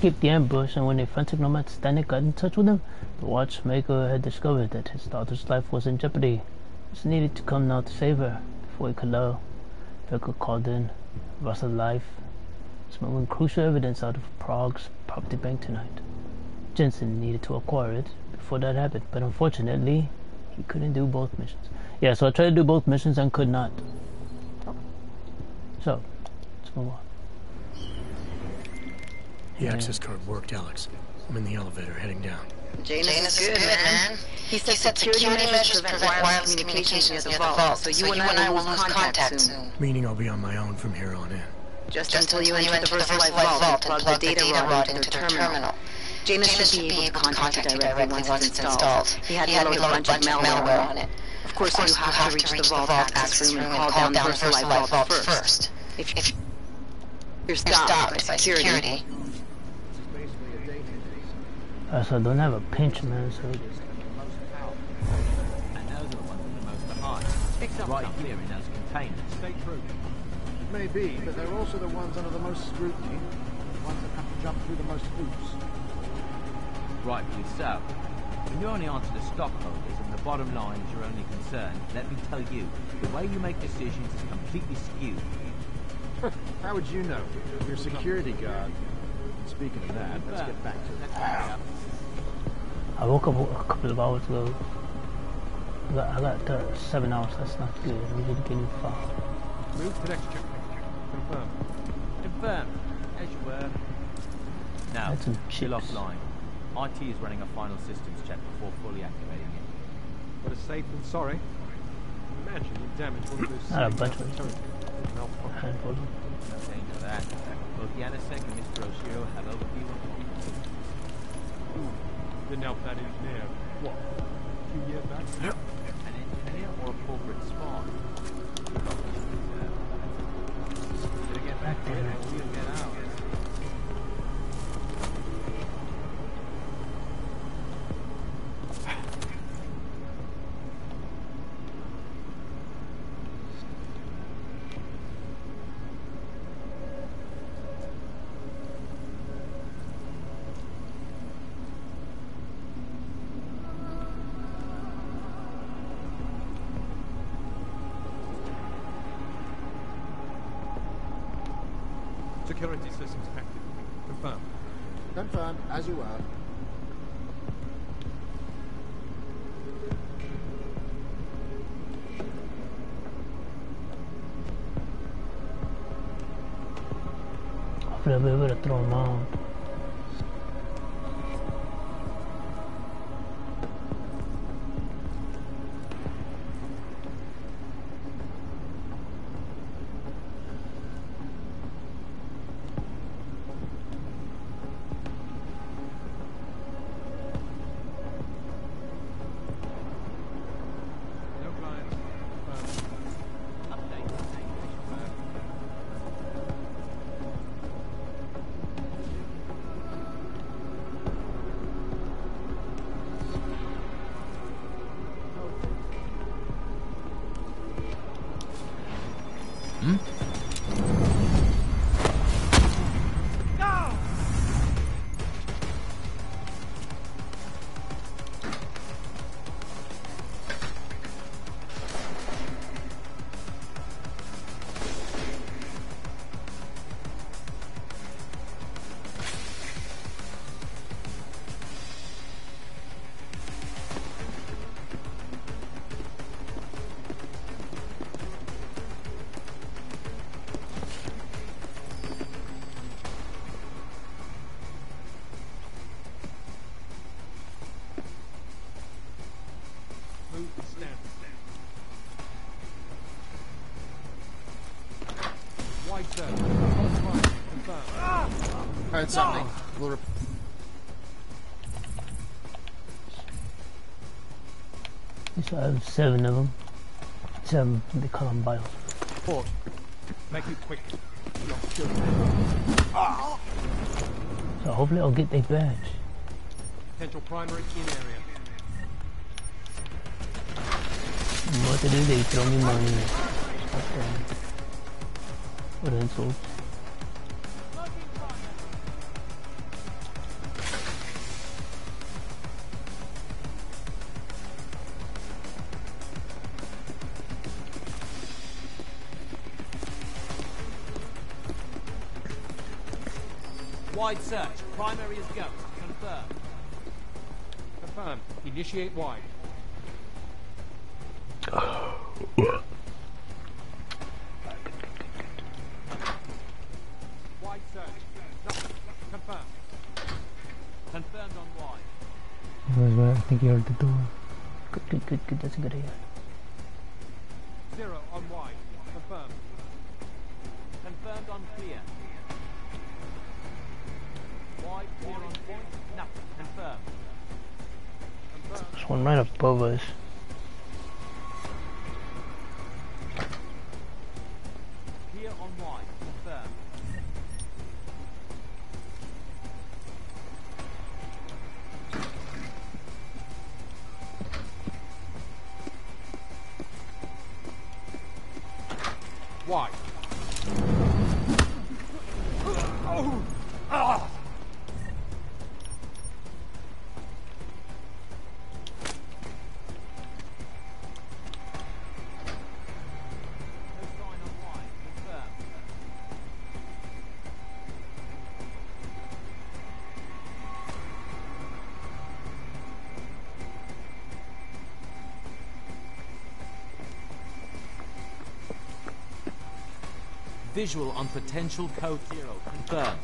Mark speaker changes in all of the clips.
Speaker 1: escaped the ambush, and when a frantic nomad Stanek got in touch with him, the watchmaker had discovered that his daughter's life was in jeopardy. He needed to come now to save her before he could leave. Veka called in. Russell's life. Smuggling crucial evidence out of Prague's property bank tonight. Jensen needed to acquire it before that happened, but unfortunately, he couldn't do both missions. Yeah, so I tried to do both missions and could not. So, let's move on.
Speaker 2: The access card worked, Alex. I'm in the elevator, heading down.
Speaker 3: Janus is good, man. He said security measures prevent wireless communications near the vault, so you and I will lose contact soon.
Speaker 2: Meaning I'll be on my own from here on in.
Speaker 3: Just until you enter the Versalife vault and plug the data rod into the terminal. Janus should be able to contact you directly once it's installed. He had me load a bunch of malware on it. Of course, you have to reach the vault access room and call down the Versalife vault first. If you're stopped by security.
Speaker 1: So I don't have a pinch, man, so...
Speaker 4: And those are the ones with the most behind. Right here in those containers. Stay true.
Speaker 5: It may be, but they're also the ones under the most scrutiny. The ones that have to jump through the most hoops.
Speaker 4: Rightfully so. When you only answer the stockholders and the bottom line is your only concern, let me tell you, the way you make decisions is completely skewed.
Speaker 5: How would you know? You're a security guard. Speaking of that, let's get back to it.
Speaker 1: I woke up a couple of hours ago. I got 7 hours, that's not good. We need to get in 5.
Speaker 6: Move to next checkpoint. Confirm.
Speaker 4: Confirm. As you were. Now, still offline. IT is running a final systems check before fully activating it.
Speaker 6: Better safe than sorry. Imagine you damage one of those...
Speaker 1: Not a bunch of
Speaker 6: handfuls.
Speaker 4: No danger of that. Both Yannisek and Mr. Oshiro have overview on
Speaker 6: Didn't help that engineer. What? A few years back?
Speaker 4: An engineer or a corporate spawn? Better get back there and we'll get out.
Speaker 6: Security systems active. Confirm.
Speaker 5: Confirmed, as you are.
Speaker 1: Hopefully I'll be able to throw them out.
Speaker 5: Heard something. We'll
Speaker 1: So I have 7 of them. 7, they call them bios.
Speaker 6: Port. Make it quick.
Speaker 1: So hopefully I'll get their badge.
Speaker 6: Potential primary in area.
Speaker 1: What to do, they throw me money. What insults.
Speaker 4: Wide search. Primary is go. Confirm.
Speaker 6: Confirm. Initiate wide. Wide search. Confirm.
Speaker 4: Confirmed on wide.
Speaker 1: I think you heard the door. Good. That's a good idea.
Speaker 6: 0 on wide. Confirm.
Speaker 4: Confirmed on clear. Wide clear on point. Nothing. Confirmed.
Speaker 1: There's one right above us.
Speaker 4: Clear on wide. Confirmed.
Speaker 6: Wide.
Speaker 4: No sign on wide. Confirmed. Visual on potential code 0. Confirmed.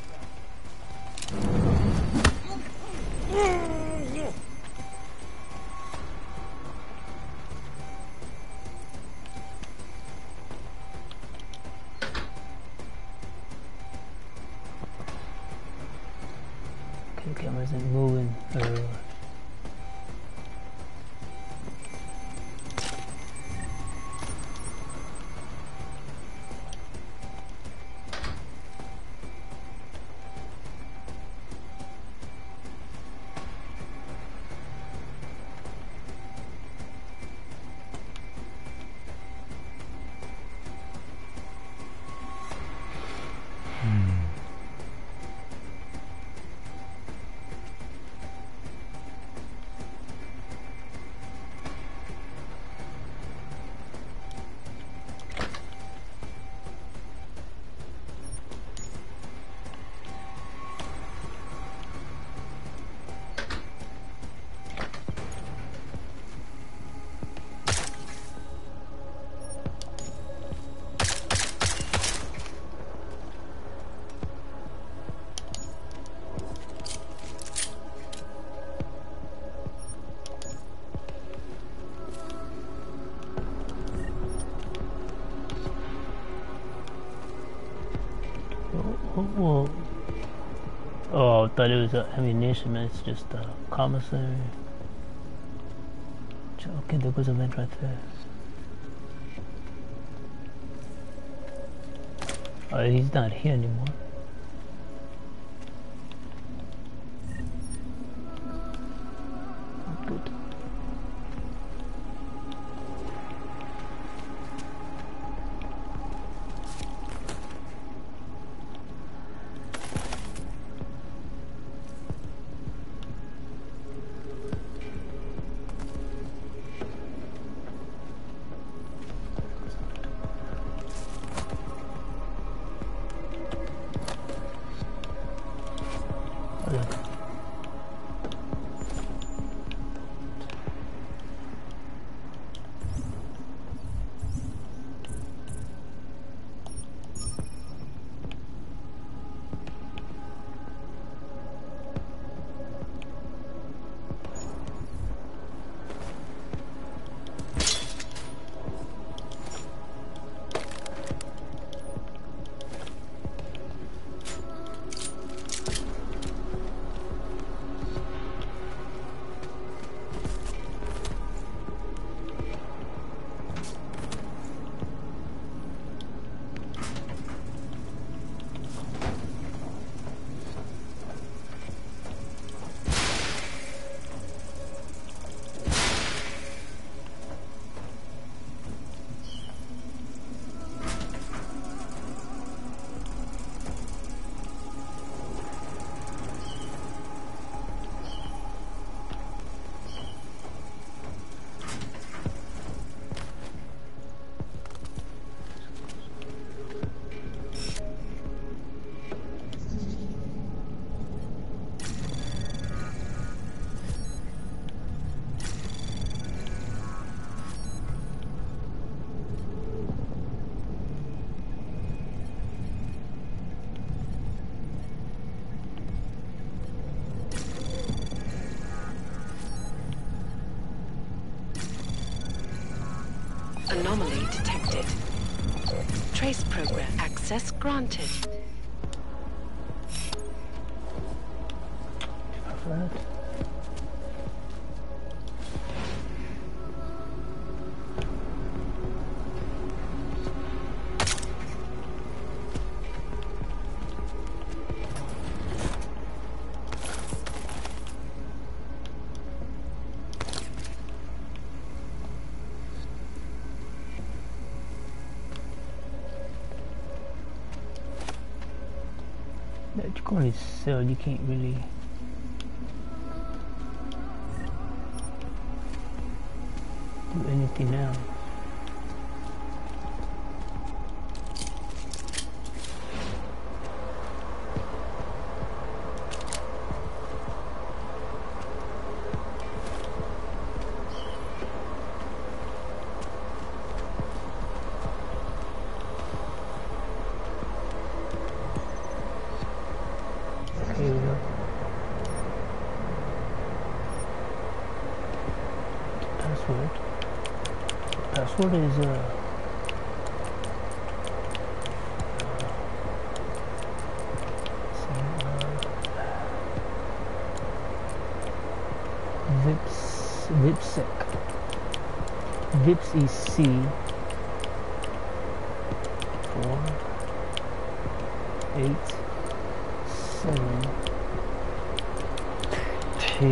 Speaker 1: Okay, camera isn't moving. Oh, I thought it was ammunition, man. It's just a commissary. Okay, there goes a vent right there. Oh, he's not here anymore. Good.
Speaker 7: detected. Trace program access granted.
Speaker 1: I've heard. You can only sell, you can't really do anything else. Here we go. Password. Password is VIPSEC. VIPSEC 4 8 7 P.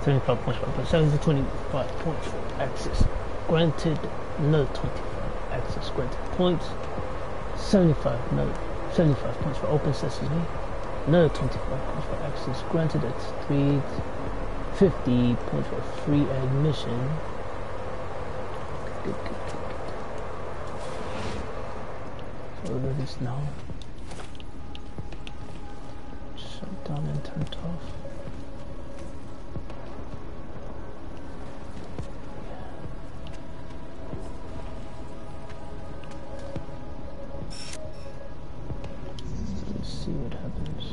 Speaker 1: $75 points for open sessions, 25 points for access granted, another 25 access granted points, 75 points for open sesame, another 25 points for access granted, that's 350 points for free admission. Good. So that is now shut down and turned off. See what happens.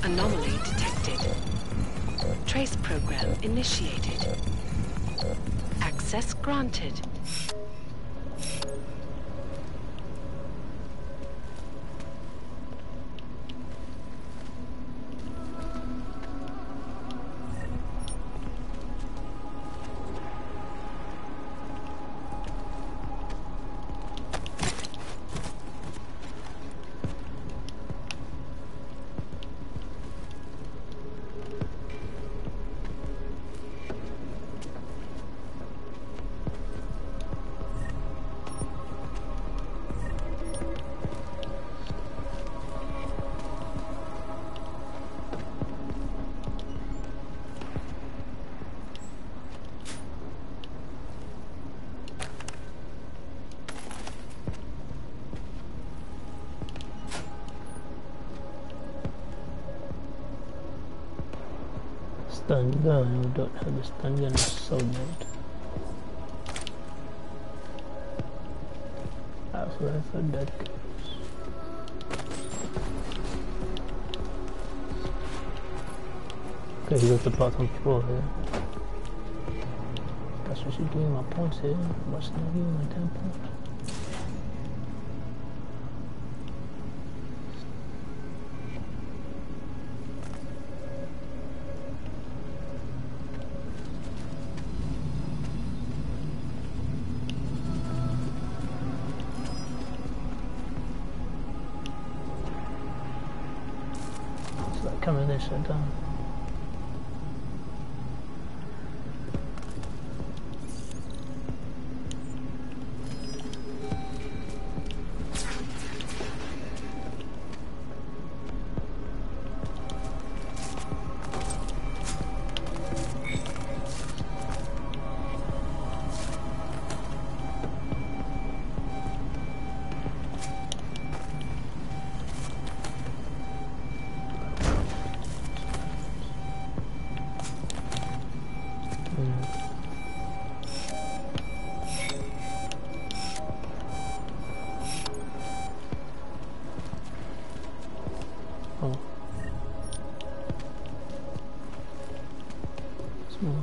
Speaker 7: Anomaly detected. Trace program initiated. Access granted.
Speaker 1: Stun gun, we don't have the stun gun in soul mode. That's where I thought that goes. Okay, he's at the bottom floor here. That's what she's doing my points here. What's not doing my 10 points? Coming this shut down. Oh. Small.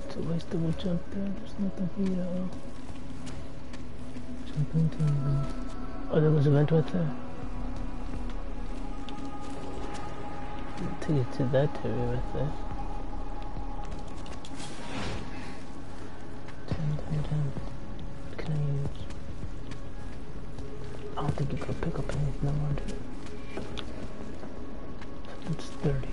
Speaker 1: It's a waste of a jump there, there's nothing for you to jump into. Oh, there was a vent right there. I'll take you to that area right there. 10. What can I use? I don't think you could pick up anything around here. It's 30.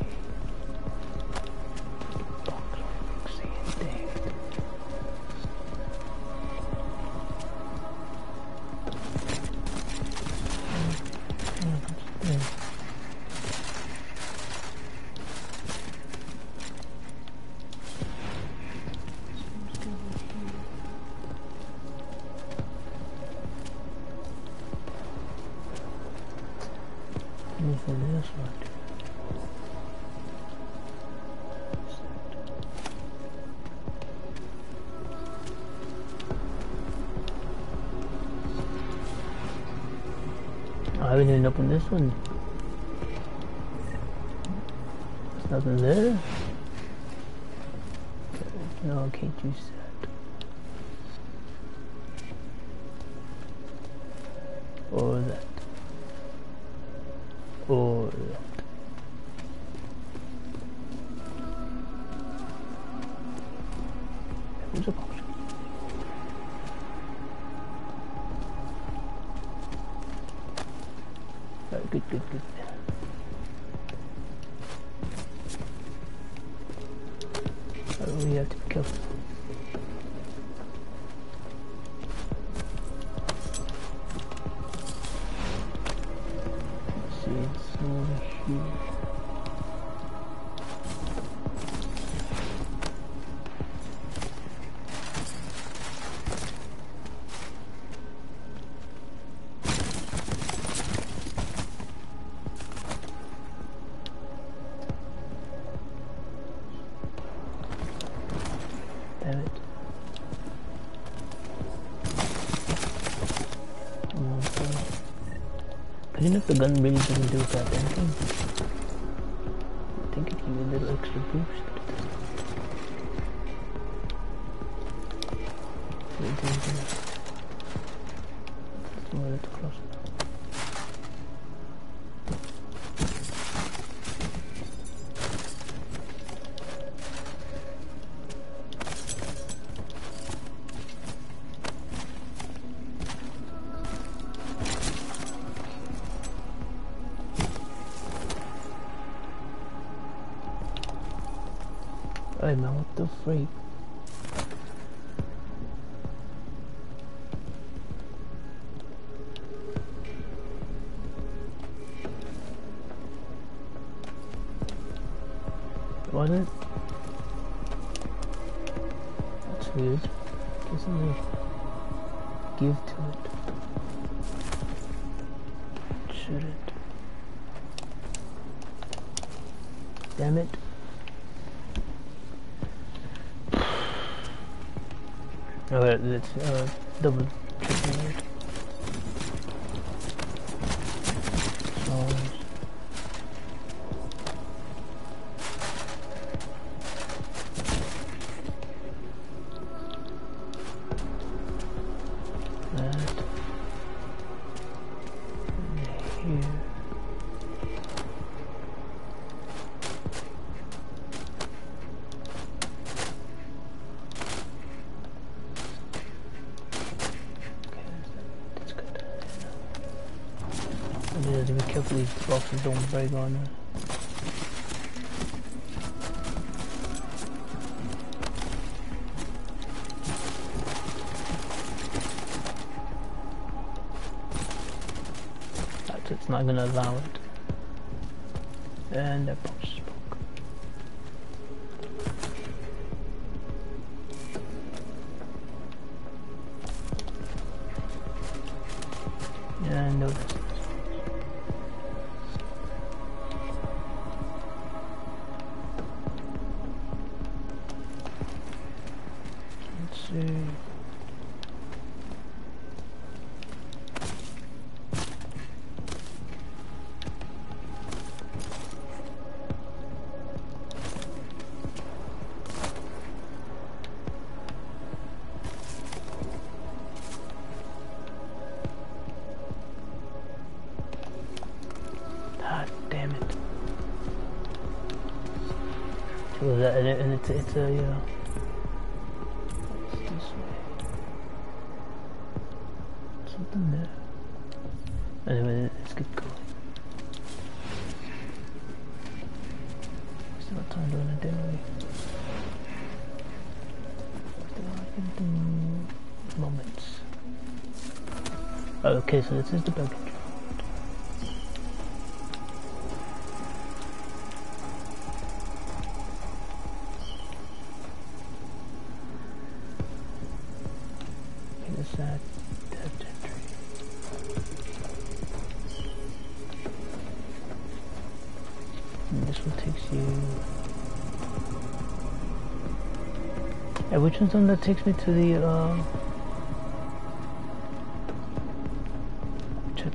Speaker 1: Anything else right? I haven't even opened this one. There's nothing there. No, I can't use that. Or that. Or that. There's a box. Alright, good. We have to be careful. Let's see, it's over here. Damn it. Clean up the gun really doesn't do that anything. I think it gives you a little extra boost. Let's move it closer. Hey man, what the freak? Was it? That's weird. Doesn't it give to it? Should it? Damn it. Alright, let's double check it. Be careful, these boxes don't break on us. It's not gonna allow it. And that box spoke. And no, that's and it's a what's this way? Something there. Anyway, let's get going. Still got time doing it, didn't we? Moments. Okay, so this is the baggage. Which one's the one that takes me to the check it.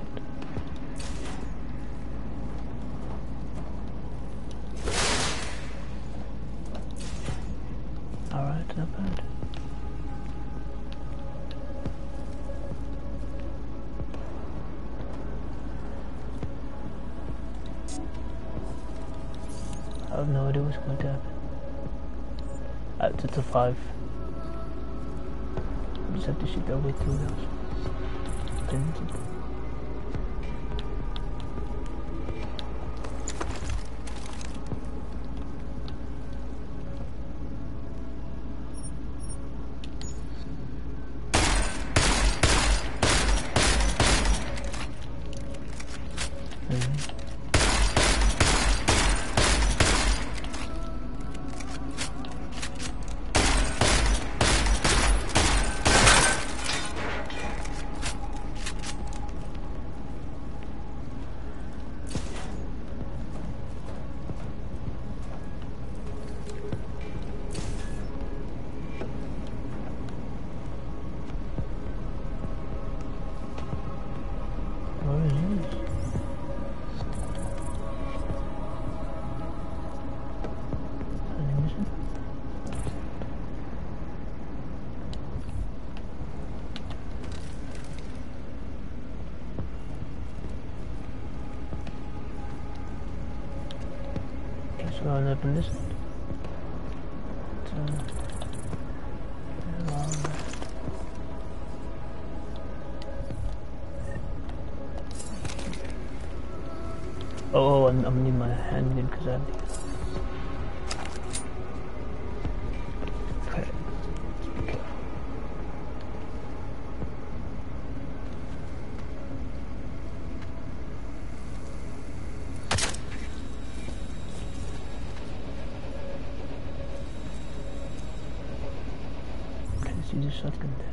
Speaker 1: Alright, not bad. I have no idea what's going to happen. It's a 5. Just have to shoot that way through those. Going up in this one. Oh, I'm gonna need my handgun because I have these. Okay. Let's be careful. see the shotgun there.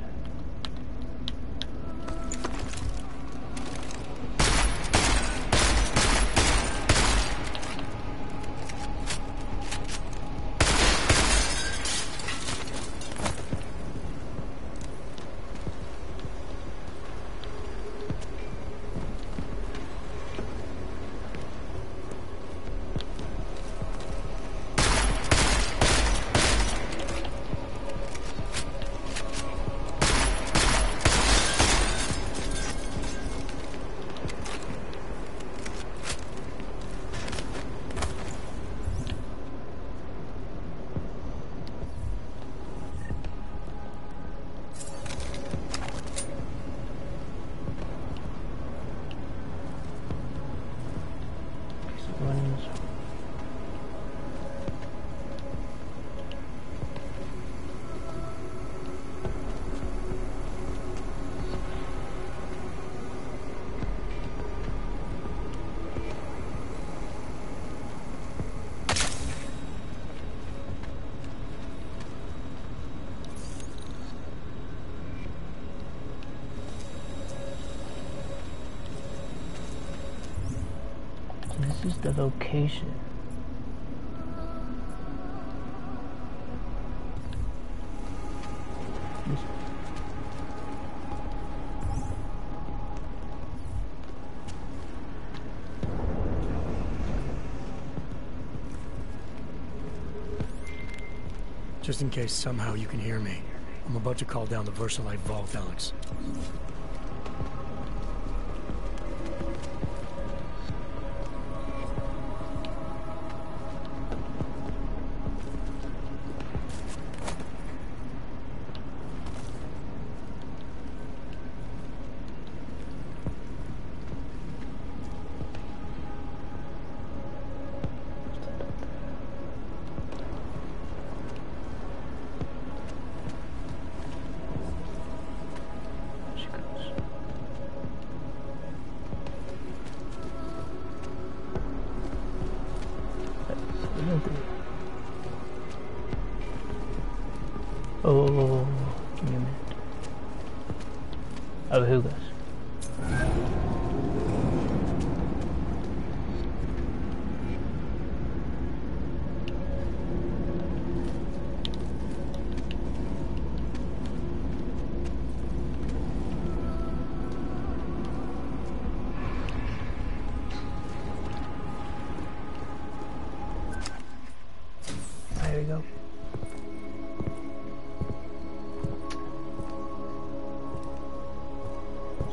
Speaker 1: This is the location.
Speaker 2: Just in case somehow you can hear me, I'm about to call down the Versalite vault, Alex.
Speaker 1: Oh, give me a minute. Over here, guys. There we go.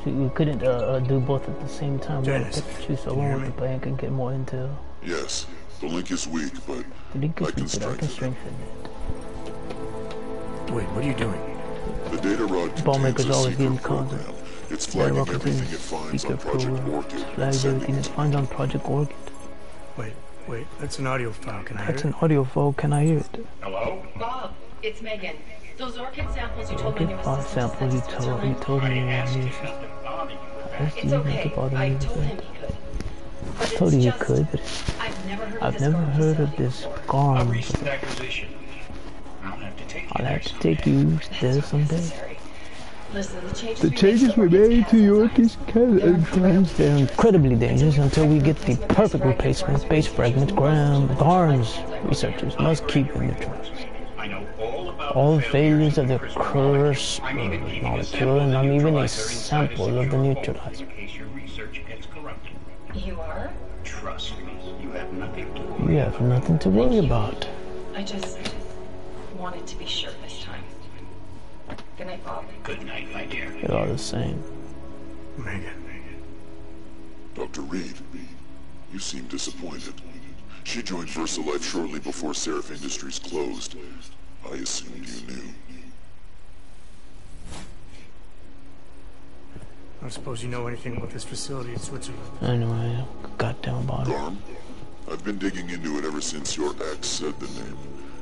Speaker 1: So we couldn't do both at the same time. We had to choose along with the bank and get more intel.
Speaker 8: Yes, the link is weak, but
Speaker 1: The link is
Speaker 8: I can
Speaker 1: weak, but I can strengthen it.
Speaker 2: Wait, what are you doing?
Speaker 8: The data rod
Speaker 1: Ballmaker's
Speaker 8: contains a
Speaker 1: always getting
Speaker 8: secret
Speaker 1: called.
Speaker 8: program. It's
Speaker 1: Data
Speaker 8: flagging
Speaker 1: rod
Speaker 8: everything
Speaker 1: contains
Speaker 8: it finds on
Speaker 1: secret
Speaker 8: Project
Speaker 1: program.
Speaker 8: Orchid and
Speaker 1: Flags
Speaker 8: sending
Speaker 1: everything
Speaker 8: it
Speaker 1: it finds on Project Orchid.
Speaker 2: Wait, that's an audio file. Can I hear
Speaker 1: That's
Speaker 2: it?
Speaker 1: an audio file. Can I hear it?
Speaker 9: Hello? Bob, it's Megan. Those orchid samples you told me
Speaker 1: Okay,
Speaker 9: your
Speaker 1: five
Speaker 9: assistant
Speaker 1: samples you
Speaker 9: sent to
Speaker 1: told me you
Speaker 9: asked
Speaker 1: were
Speaker 9: you
Speaker 1: using.
Speaker 9: not to bother you with that.
Speaker 1: That's
Speaker 9: It's
Speaker 1: you not
Speaker 9: okay.
Speaker 1: to bother
Speaker 9: I
Speaker 1: me with
Speaker 9: told
Speaker 1: that.
Speaker 9: him he could.
Speaker 1: I
Speaker 9: But
Speaker 1: told you
Speaker 9: it's
Speaker 1: you
Speaker 9: just,
Speaker 1: could, but
Speaker 9: I've never heard of this
Speaker 1: I've
Speaker 9: garden
Speaker 1: never heard of this garm.
Speaker 9: before. A recent acquisition. I'll have to take you
Speaker 1: I'll
Speaker 9: there
Speaker 1: have to take you there someday.
Speaker 9: necessary. Listen,
Speaker 1: The changes we made to Yorkie's enzymes, they're incredibly dangerous until we get the perfect replacement base fragment. Garm's researchers must keep it neutralized.
Speaker 9: I know all
Speaker 1: All the failures of the curse molecule, and I'm even a sample of the neutralizer.
Speaker 9: In case your research gets corrupted.
Speaker 3: You are?
Speaker 9: Trust me, you have nothing to worry.
Speaker 1: You have nothing to worry about.
Speaker 3: I just wanted to be sure this time. Good night, Bob.
Speaker 9: Good night, my dear.
Speaker 1: They're all the same.
Speaker 2: Megan.
Speaker 8: Dr. Reed, you seem disappointed. She joined VersaLife shortly before Seraph Industries closed. I assumed you knew.
Speaker 2: I don't suppose you know anything about this facility in Switzerland.
Speaker 1: I know I am. Goddamn bottom.
Speaker 8: Garm? I've been digging into it ever since your ex said the name.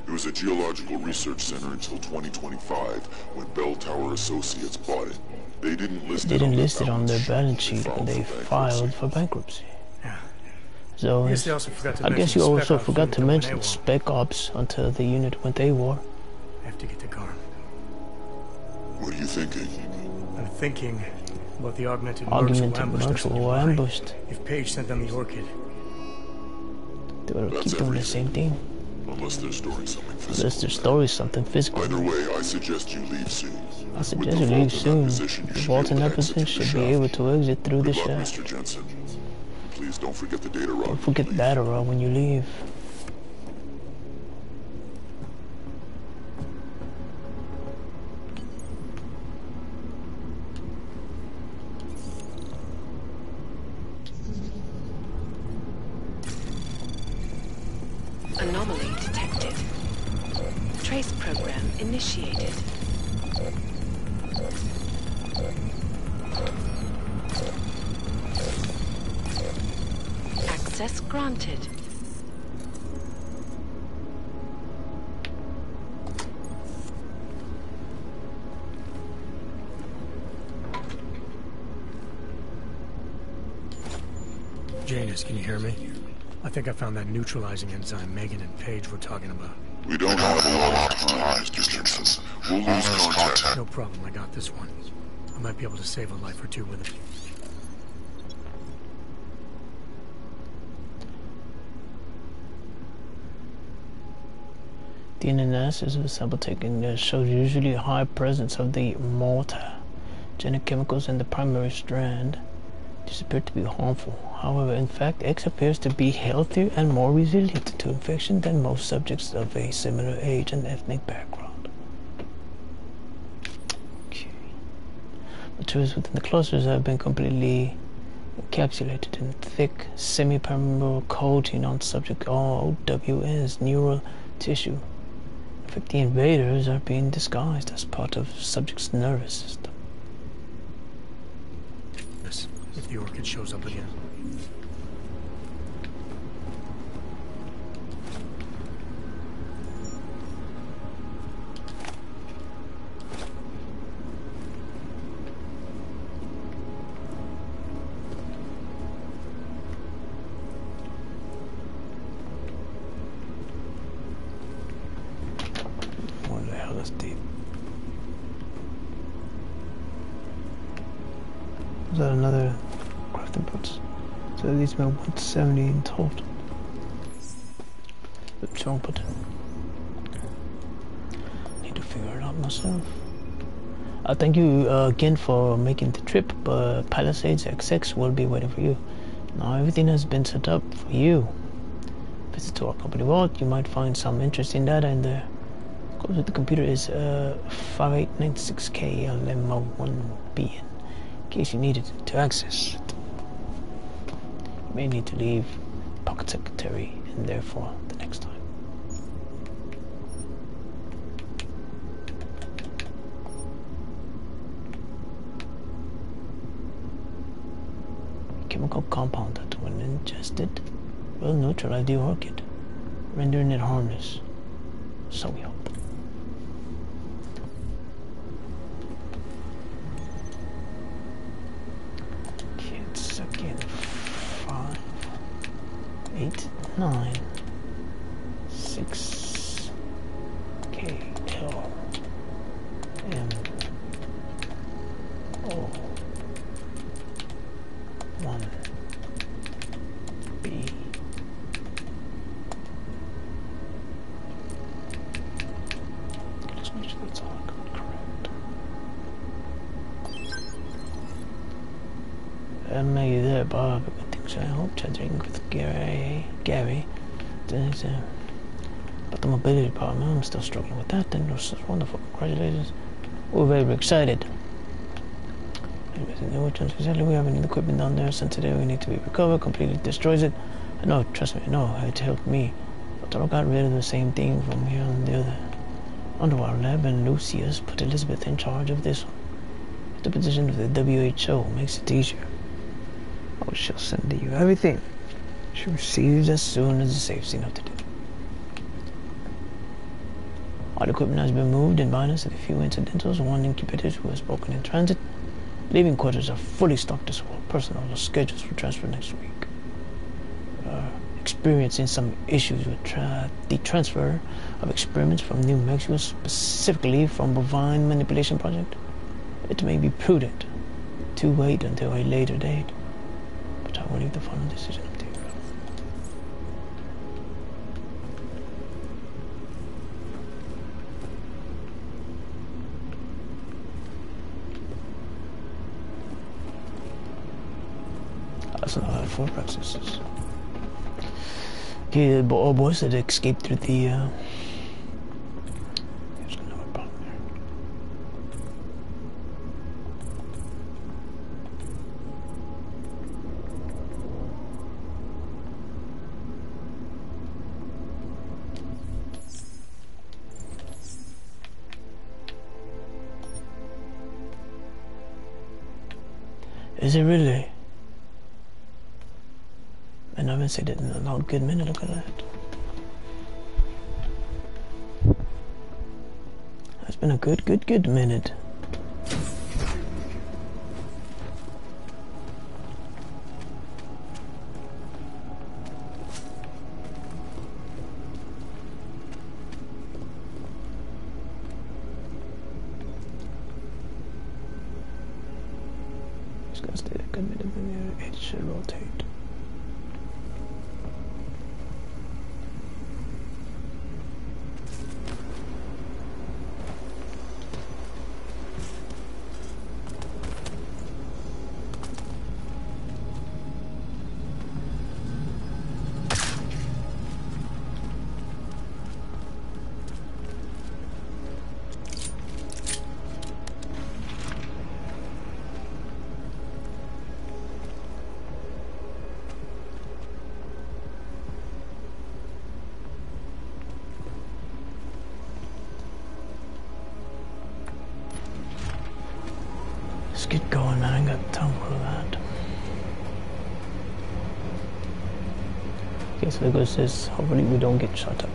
Speaker 8: It was a geological research center until 2025, when Bell Tower Associates bought it. They didn't list
Speaker 1: They
Speaker 8: it on
Speaker 1: didn't
Speaker 8: their
Speaker 1: list it on their balance sheet when they filed
Speaker 8: bankruptcy.
Speaker 1: for bankruptcy.
Speaker 2: Yeah.
Speaker 1: So
Speaker 2: I guess they also forgot to
Speaker 1: I
Speaker 2: mention
Speaker 1: guess you
Speaker 2: Spec
Speaker 1: also
Speaker 2: Ops
Speaker 1: forgot
Speaker 2: unit
Speaker 1: to
Speaker 2: when
Speaker 1: mention
Speaker 2: they were.
Speaker 1: Spec Ops until the unit went AWOL.
Speaker 2: I have to get to Garm.
Speaker 8: What are you thinking?
Speaker 2: I'm thinking about the augmented
Speaker 1: Augmented
Speaker 2: mercs who ambushed us
Speaker 1: who were ambushed.
Speaker 2: If Paige sent them the Orchid.
Speaker 1: They will
Speaker 8: That's
Speaker 1: keep doing the same thing.
Speaker 8: Unless they're storing something physical.
Speaker 1: Unless their story is something physical.
Speaker 8: Either way, I suggest you leave soon.
Speaker 1: I suggest you leave soon. The vault in that position should be able to exit through the shaft.
Speaker 8: Mr. Jensen. Please don't forget the data rod.
Speaker 1: Don't forget the data rod when you leave.
Speaker 7: Anomaly detected. Trace program initiated. Access granted.
Speaker 2: Janus, can you hear me? I think I found that neutralizing enzyme Megan and Paige were talking about.
Speaker 8: We don't have a lot of time, Mr. Jensen. We'll lose contact.
Speaker 2: No problem, I got this one. I might be able to save a life or two with it.
Speaker 1: DNA analysis of the sample taken shows usually a high presence of the mutagenic chemicals in the primary strand. These appear to be harmful. However, in fact, X appears to be healthier and more resilient to infection than most subjects of a similar age and ethnic background. Okay. Materials within the clusters have been completely encapsulated in thick, semi-permeable coating on subject OWS neural tissue. In fact, the invaders are being disguised as part of subject's nervous system.
Speaker 2: If the Orchid shows up again.
Speaker 1: What the hell is deep? Is that another crafting pots? So these make 170 in total. Oops, wrong button. Need to figure it out myself. Thank you again for making the trip, but Palisades XX will be waiting for you. Now everything has been set up for you. Visit to our company vault, you might find some interesting data in there. Of course, the computer is 5896KLM01B in case you needed to access it. You may need to leave Pocket Secretary in there for the next time. Chemical compound that, when ingested, will neutralize the Orchid, rendering it harmless. So we hope. Kids again. 5, 8, 9, 6, K, L, M, O, 1, B. Let's make sure that's all correct. Maybe there, Bob. I think so. I hope chatting with Gary. But the mobility department, I'm still struggling with that. Then it's wonderful. Congratulations. We're very excited. Exactly, we have any equipment down there. Since today we need to be recovered, completely destroys it. No, trust me, no, it helped me. But I got rid of the same thing from here on the other underwater lab, and Lucius put Elizabeth in charge of this one. The position of the WHO makes it easier. Oh, she'll send you everything she receives as soon as the safe's enough to do. All equipment has been moved in minus of a few incidentals. One incubator who has broken in transit. Living quarters are fully stocked as well. Personnel are scheduled for transfer next week. Experiencing some issues with the transfer of experiments from New Mexico, specifically from bovine manipulation project. It may be prudent to wait until a later date, but I will leave the final decision up to you. That's not how four processes. Okay, all boys that escaped through the there's another problem there. Is it really? And I haven't said it in a long good minute, look at that. That's been a good minute. It's gonna stay a good minute, then it should rotate. Let's get going, man. I ain't got time for that. Okay, so there goes this. Hopefully we don't get shot up.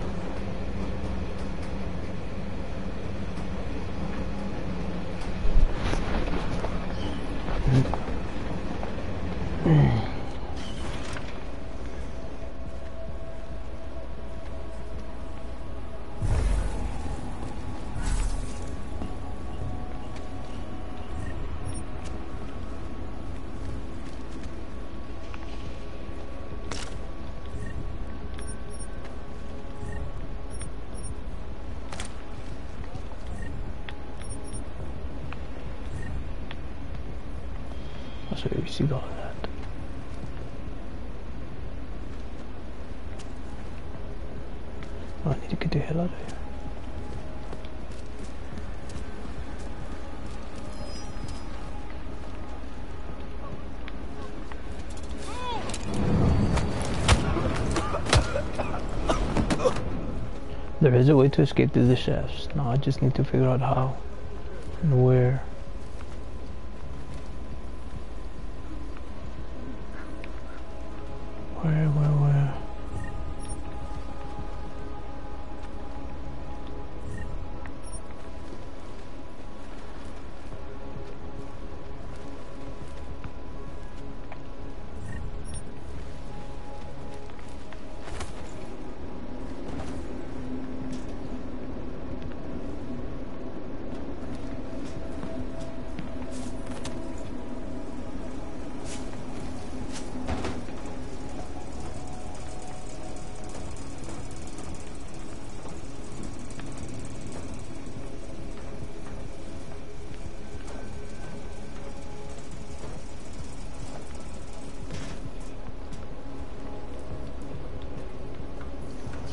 Speaker 1: So you see all of that. Oh, I need to get the hell out of here. There is a way to escape through the shafts. Now I just need to figure out how and where. Where?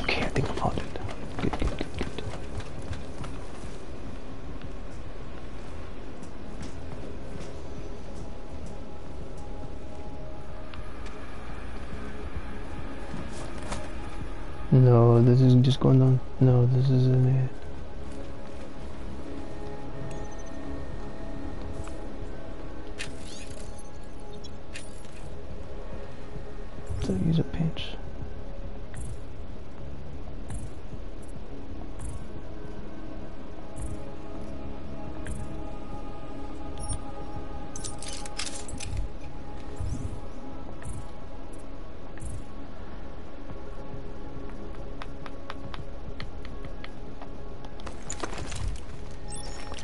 Speaker 1: Okay, I think I found it. Good. No, this isn't just going on. No, this isn't it. So use a pinch.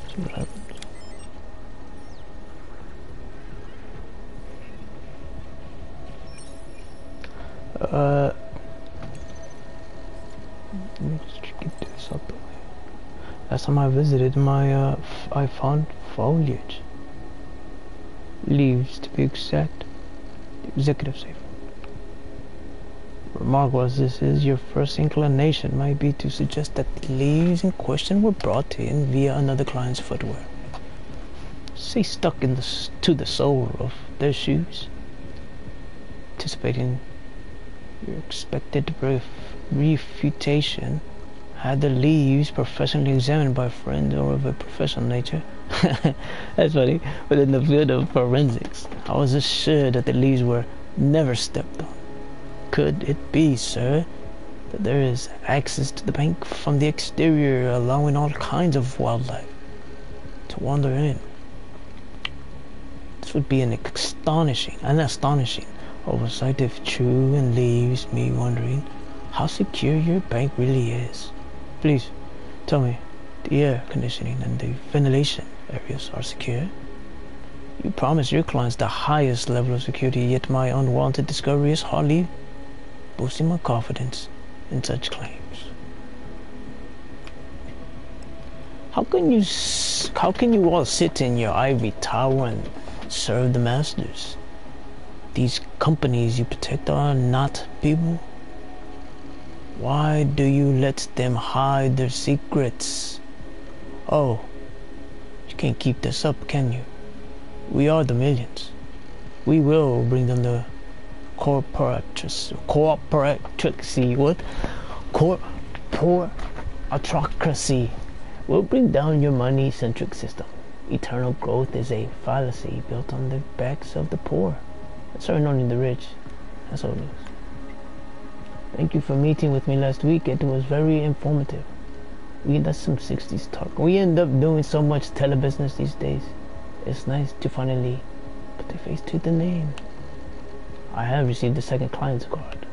Speaker 1: See what happens. Last time I visited, I found foliage. Leaves, to be exact. The executive safe. Remarkable as this is, your first inclination might be to suggest that the leaves in question were brought in via another client's footwear. Say stuck to the sole of their shoes. Anticipating your expected refutation, had the leaves professionally examined by a friend or of a professional nature. That's funny. Within the field of forensics, I was assured that the leaves were never stepped on. Could it be, sir, that there is access to the bank from the exterior, allowing all kinds of wildlife to wander in? This would be an astonishing oversight if true, and leaves me wondering how secure your bank really is. Please, tell me, the air conditioning and the ventilation areas are secure? You promise your clients the highest level of security, yet my unwanted discovery is hardly boosting my confidence in such claims. How can you all sit in your ivory tower and serve the masters? These companies you protect are not people. Why do you let them hide their secrets? Oh, you can't keep this up, can you? We are the millions. We will bring them the corporatocracy. What? Corporatocracy. We'll bring down your money-centric system. Eternal growth is a fallacy built on the backs of the poor. Sorry, only the rich. That's all it is. Thank you for meeting with me last week. It was very informative. That's some 60s talk. We end up doing so much telebusiness these days. It's nice to finally put the face to the name. I have received the second client's card.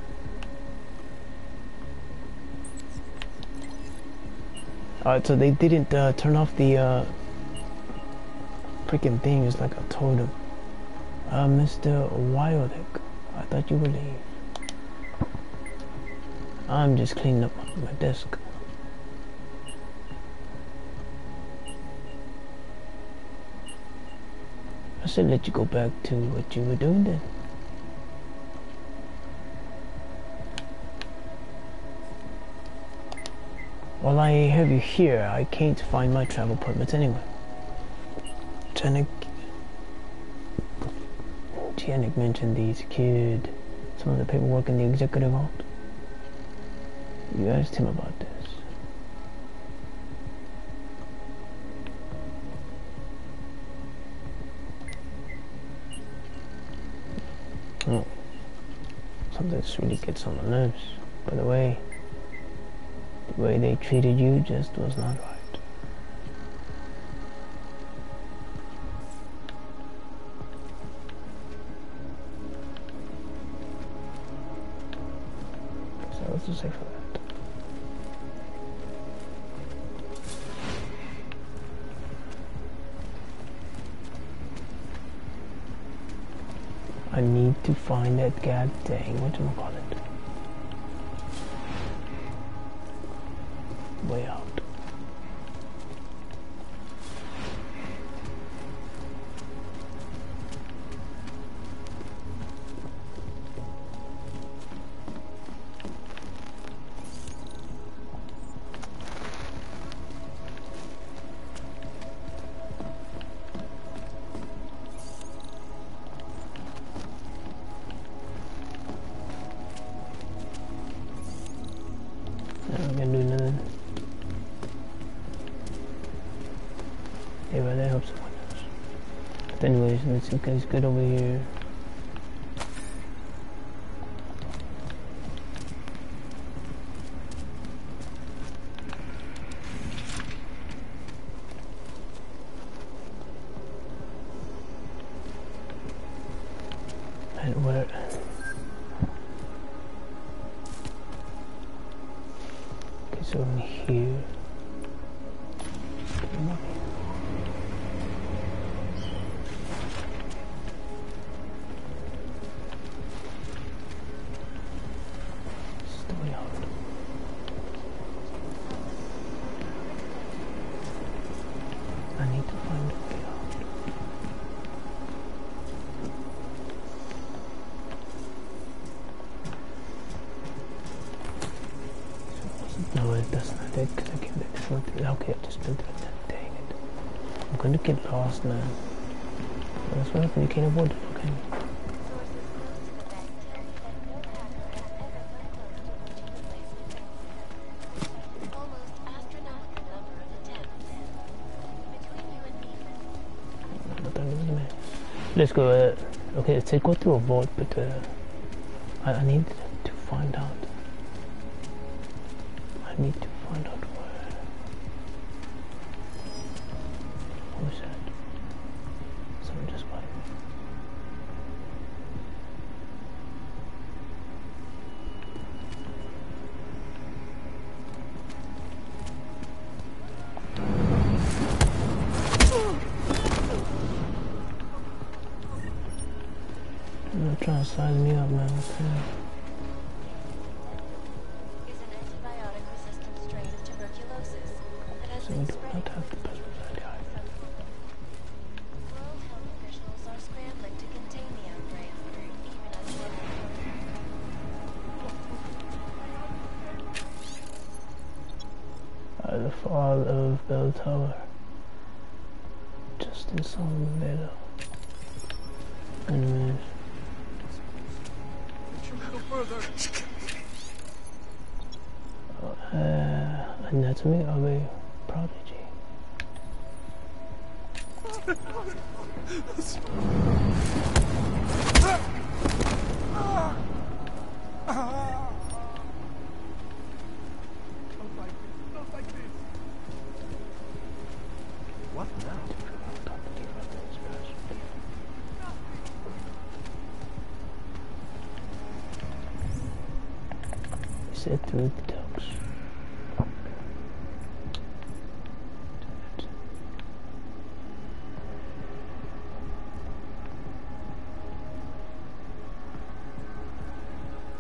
Speaker 1: Alright, so they didn't turn off the freaking thing. It's like I told them. Mr. Wildek, I thought you would leave. I'm just cleaning up my desk. I should let you go back to what you were doing then. While I have you here, I can't find my travel permits anyway. Janik mentioned he secured some of the paperwork in the executive vault. You asked him about this. Oh, something that really gets on my nerves. By the way they treated you just was not right. So what's to say for that? I need to find that goddamn whatchamacallit. Way out. I'm gonna do nothing. Yeah, but that helps someone else. But anyways, let's see guys good over here. And where? Okay, so in here. need to find a way out. No, that's not it, because I came back short. Okay, I just built it like that. Dang it. I'm gonna get lost, man. That's what happened, you can't avoid it, okay? Let's go, okay, let's go through a vault, but I need to find out. I need to find out where. What was that? Someone just got it. I'm not trying to size me up, man. What's that? So we do not have the pesticide either.
Speaker 10: World health officials are scrambling to contain the outbreak, even as
Speaker 1: The fall of Bell Tower. Just in some middle. Anyways. Anatomy of a prodigy.
Speaker 5: What now?
Speaker 1: Sit through the ducks.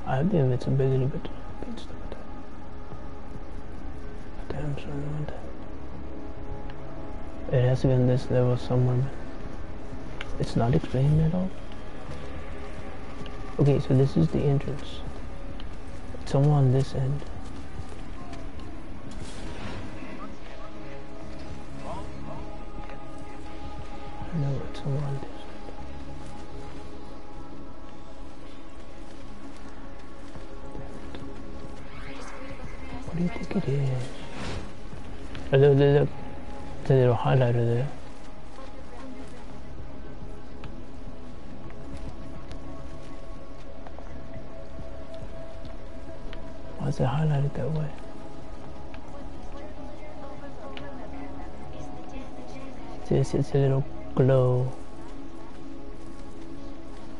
Speaker 1: I have the invincibility, but being stuck with that. Damn, so annoying. It has to be on this level somewhere. It's not explained at all. Okay, so this is the entrance. It's somewhere on this end. I know it's somewhere on this end. What do you think it is? Oh, look, look, look. There's a little highlighter there. Why is it highlighted that way? It's a little glow.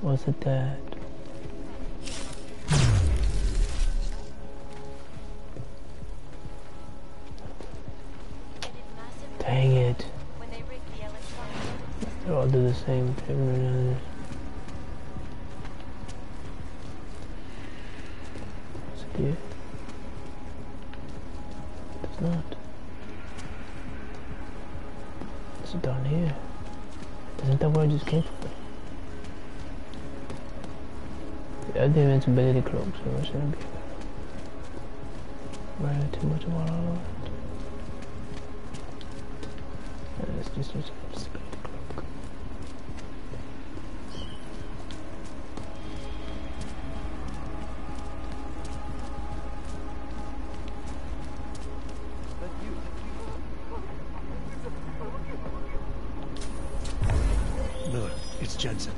Speaker 1: Was it that? Dang it. They all do the same thing. Is it here? It's not. It's down here. Isn't that where I just came from? The other invincibility cloak, so it shouldn't be worrying too much about all of it. Let's just use invincibility cloak.
Speaker 2: Miller, it's Jensen.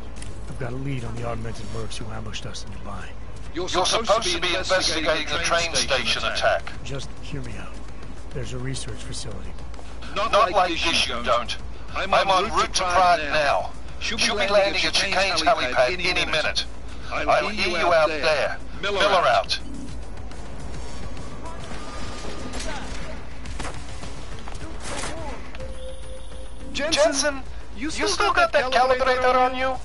Speaker 2: I've got a lead on the augmented mercs who ambushed us in Dubai.
Speaker 11: You're supposed to be investigating the train station attack.
Speaker 2: Just hear me out. There's a research facility.
Speaker 11: Not like this, you don't. I'm en route to Prague now. She'll be landing at Chicane's helipad any minute. I'll hear you out there. Miller out. Jensen, you still got that calibrator on you?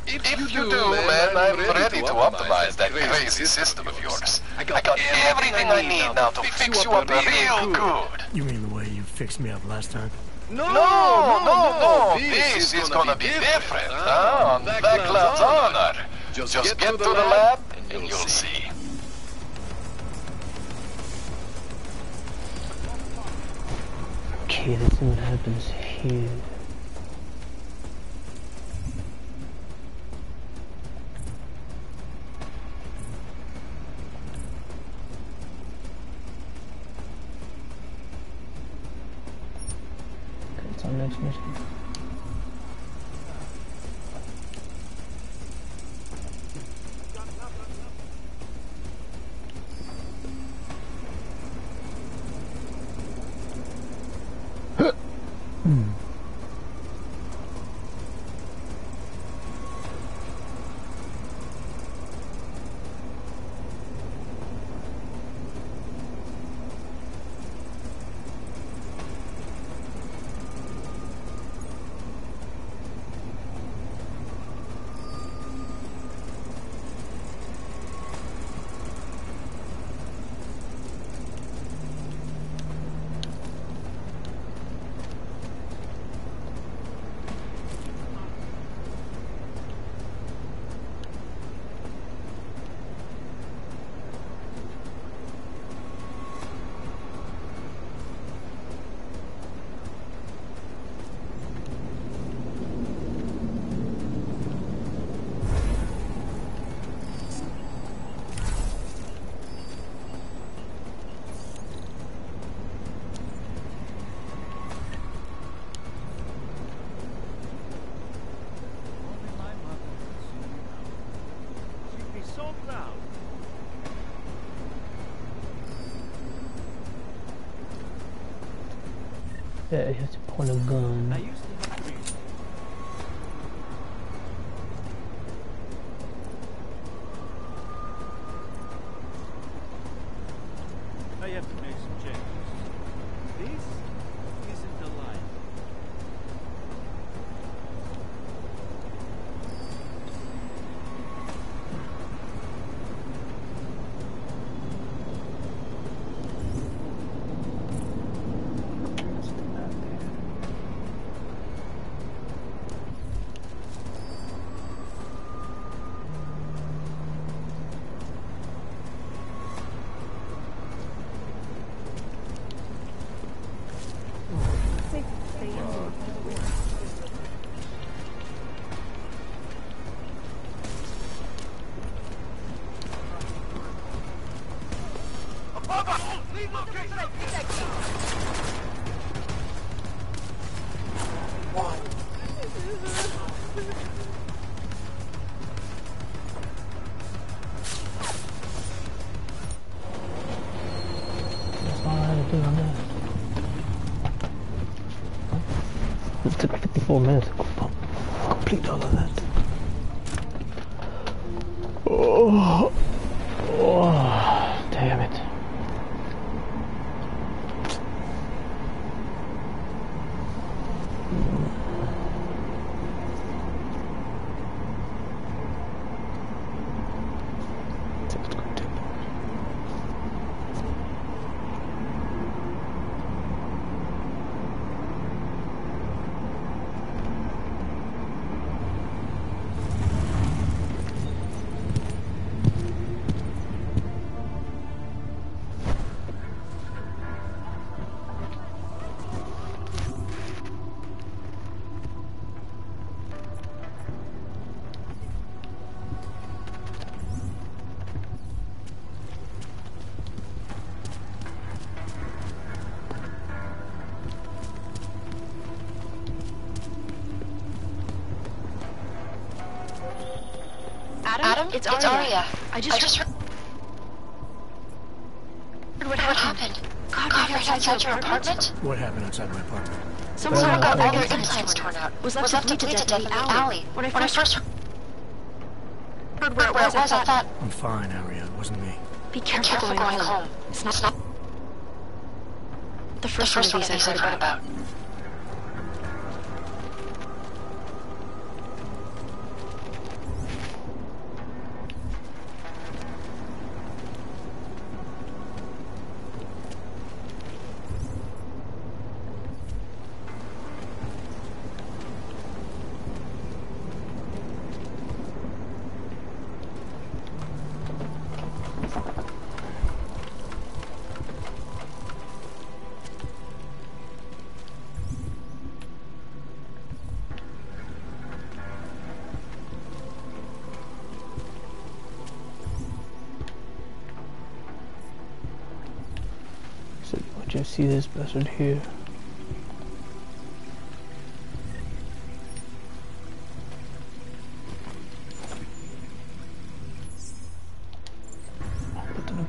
Speaker 11: If you do, man, I'm ready to optimize that crazy system of yours. I got everything I need now to fix you up real good.
Speaker 2: You mean the way you fixed me up last time?
Speaker 11: No. This is gonna be different. On Vaclav's honor. Just get to the lab and you'll see.
Speaker 1: Okay, let's see what happens here. Okay, it's our next mission. Yeah, you have to point a gun.
Speaker 4: I have to make some changes. This isn't the line. It took 54 minutes to complete all of that. Oh, damn it.
Speaker 3: Adam, it's Arya. I just heard what happened. God, right outside your apartment?
Speaker 2: What happened outside my apartment?
Speaker 3: Someone got all their implants torn out. Was left to bleed to death in the alley. When I first heard where it was, I thought...
Speaker 2: I'm fine, Arya. It wasn't me.
Speaker 3: Be careful going home. It's not the first one of these I heard about.
Speaker 1: you see this bastard here.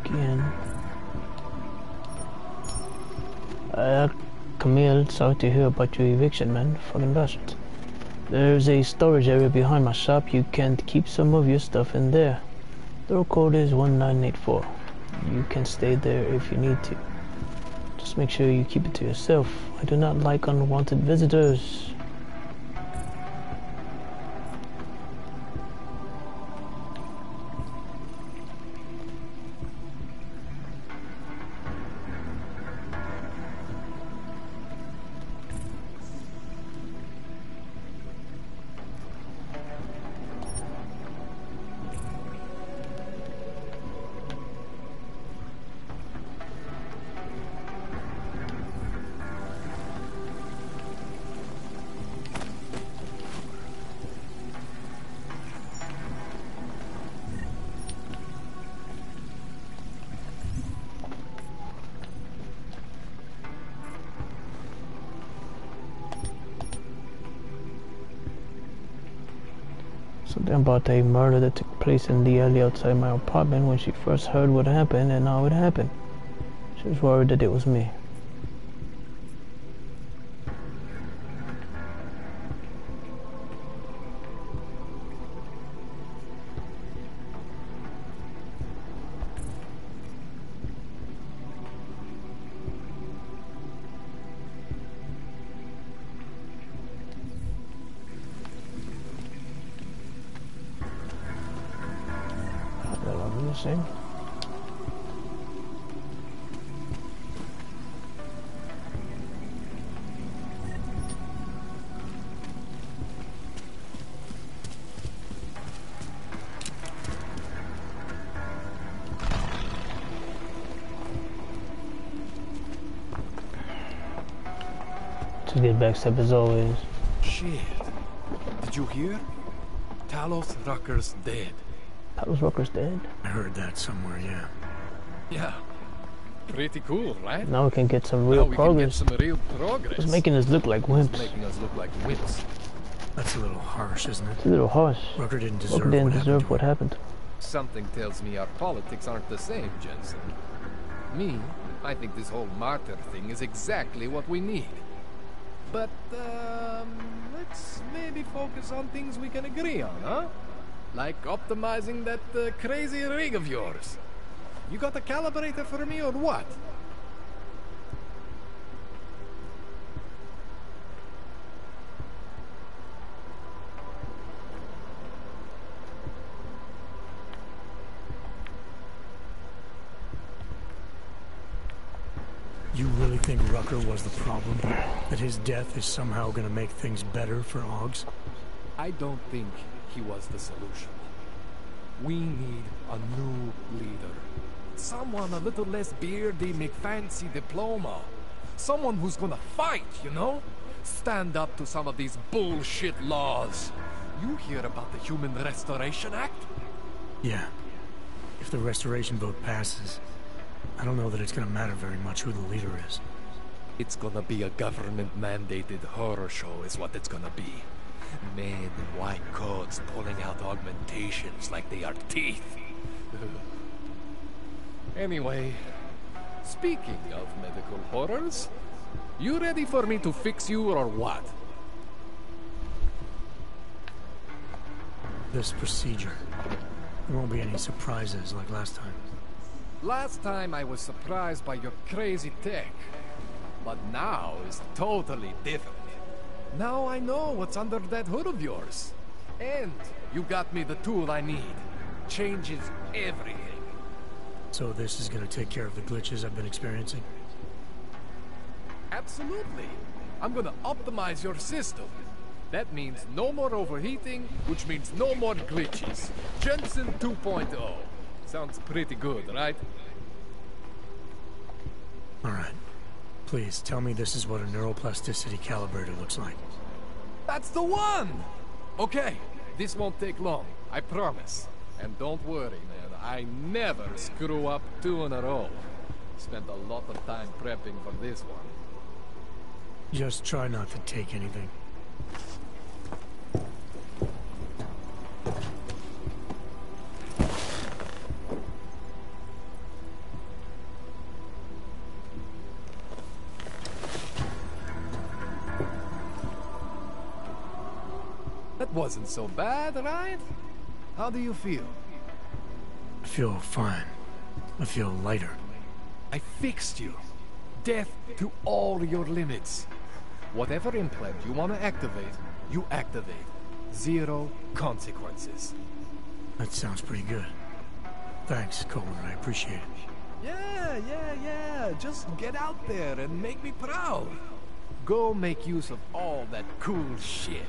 Speaker 1: Again. Camille, sorry to hear about your eviction, man. Fucking bastard. There's a storage area behind my shop. You can keep some of your stuff in there. The code is 1984. You can stay there if you need to. Just make sure you keep it to yourself. I do not like unwanted visitors. Something about a murder that took place in the alley outside my apartment when she first heard what happened and how it happened. She was worried that it was me. Missing. To get backstep as always.
Speaker 12: Shit. Did you hear? Talos Rucker's dead.
Speaker 1: Talos Rucker's dead?
Speaker 2: I heard that somewhere, yeah.
Speaker 12: Yeah. Pretty cool, right?
Speaker 1: Now we can get some real progress.
Speaker 12: Can get some real progress.
Speaker 1: It's making us look like wimps.
Speaker 12: It's making us look like wimps.
Speaker 2: That's a little harsh, isn't it?
Speaker 1: It's a little harsh.
Speaker 2: Rucker didn't deserve
Speaker 1: what happened.
Speaker 12: Something tells me our politics aren't the same, Jensen. Me, I think this whole martyr thing is exactly what we need. But, let's maybe focus on things we can agree on, huh? Like optimizing that crazy rig of yours. You got a calibrator for me or what?
Speaker 2: You really think Rucker was the problem? That his death is somehow gonna make things better for Augs?
Speaker 12: I don't think he was the solution. We need a new leader. Someone a little less beardy, make fancy diploma. Someone who's gonna fight, you know? Stand up to some of these bullshit laws. You hear about the Human Restoration Act?
Speaker 2: Yeah. If the restoration vote passes, I don't know that it's gonna matter very much who the leader is.
Speaker 12: It's gonna be a government-mandated horror show is what it's gonna be. Men in white coats pulling out augmentations like they are teeth. Anyway, speaking of medical horrors, you ready for me to fix you or what?
Speaker 2: This procedure. There won't be any surprises like last time.
Speaker 12: Last time I was surprised by your crazy tech. But now is totally different. Now I know what's under that hood of yours. And you got me the tool I need. Changes everything.
Speaker 2: So this is gonna take care of the glitches I've been experiencing?
Speaker 12: Absolutely. I'm gonna optimize your system. That means no more overheating, which means no more glitches. Jensen 2.0. Sounds pretty good, right?
Speaker 2: Alright. Please, tell me this is what a neuroplasticity calibrator looks like.
Speaker 12: That's the one! Okay, this won't take long, I promise. And don't worry, man, I never screw up 2 in a row. Spent a lot of time prepping for this one.
Speaker 2: Just try not to take anything.
Speaker 12: That wasn't so bad, right? How do you feel?
Speaker 2: I feel fine. I feel lighter.
Speaker 12: I fixed you. Death to all your limits. Whatever implant you want to activate, you activate. 0 consequences.
Speaker 2: That sounds pretty good. Thanks, Coleman. I appreciate it.
Speaker 12: Yeah. Just get out there and make me proud. Go make use of all that cool shit.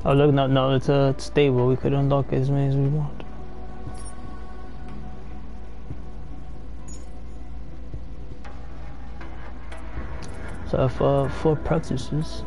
Speaker 1: Oh look, no, it's a stable. We could unlock as many as we want. So for practices.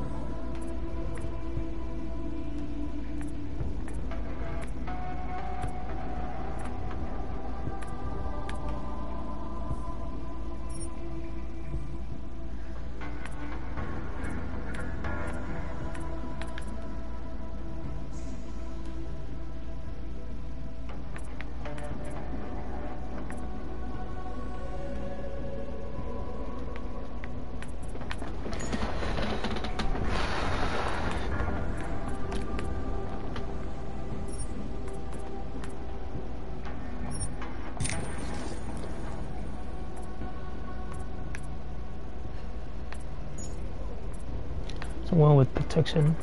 Speaker 1: Someone with protection.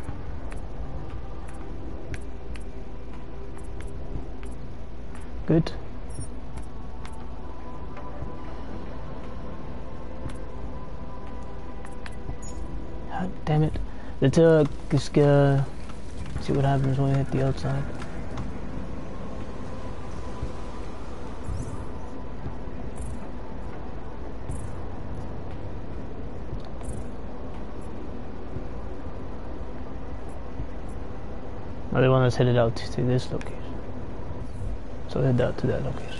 Speaker 1: Good. God damn it. Let's just see what happens when we hit the outside. Now they want us headed out to this location. So head out to that location.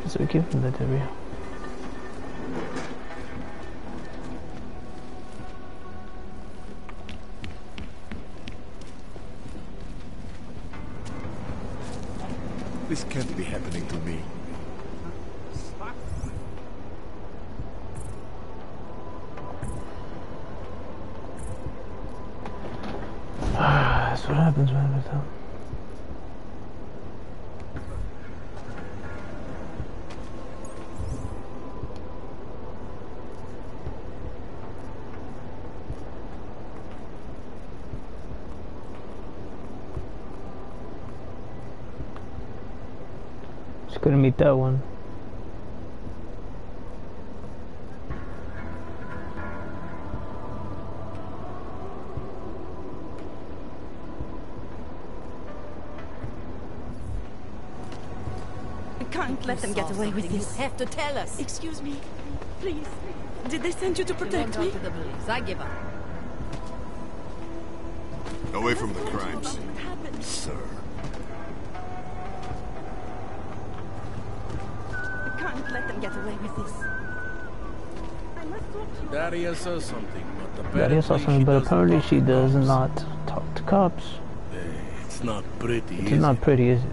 Speaker 1: So we came from that area.
Speaker 5: This can't be happening to me.
Speaker 1: That's what happens, man. though. Just couldn't meet that one.
Speaker 13: Can't let them get away with this.
Speaker 14: You have to tell us.
Speaker 13: Excuse me, please. Did they send you to protect me?
Speaker 14: To the police. I give up.
Speaker 15: Away from the crime scene, sir.
Speaker 13: I can't let them get away with this. I must talk to you.
Speaker 16: Daria says something, but
Speaker 1: Daria saw something, but apparently she does not talk to cops.
Speaker 16: It's not pretty.
Speaker 1: It's not pretty, is it?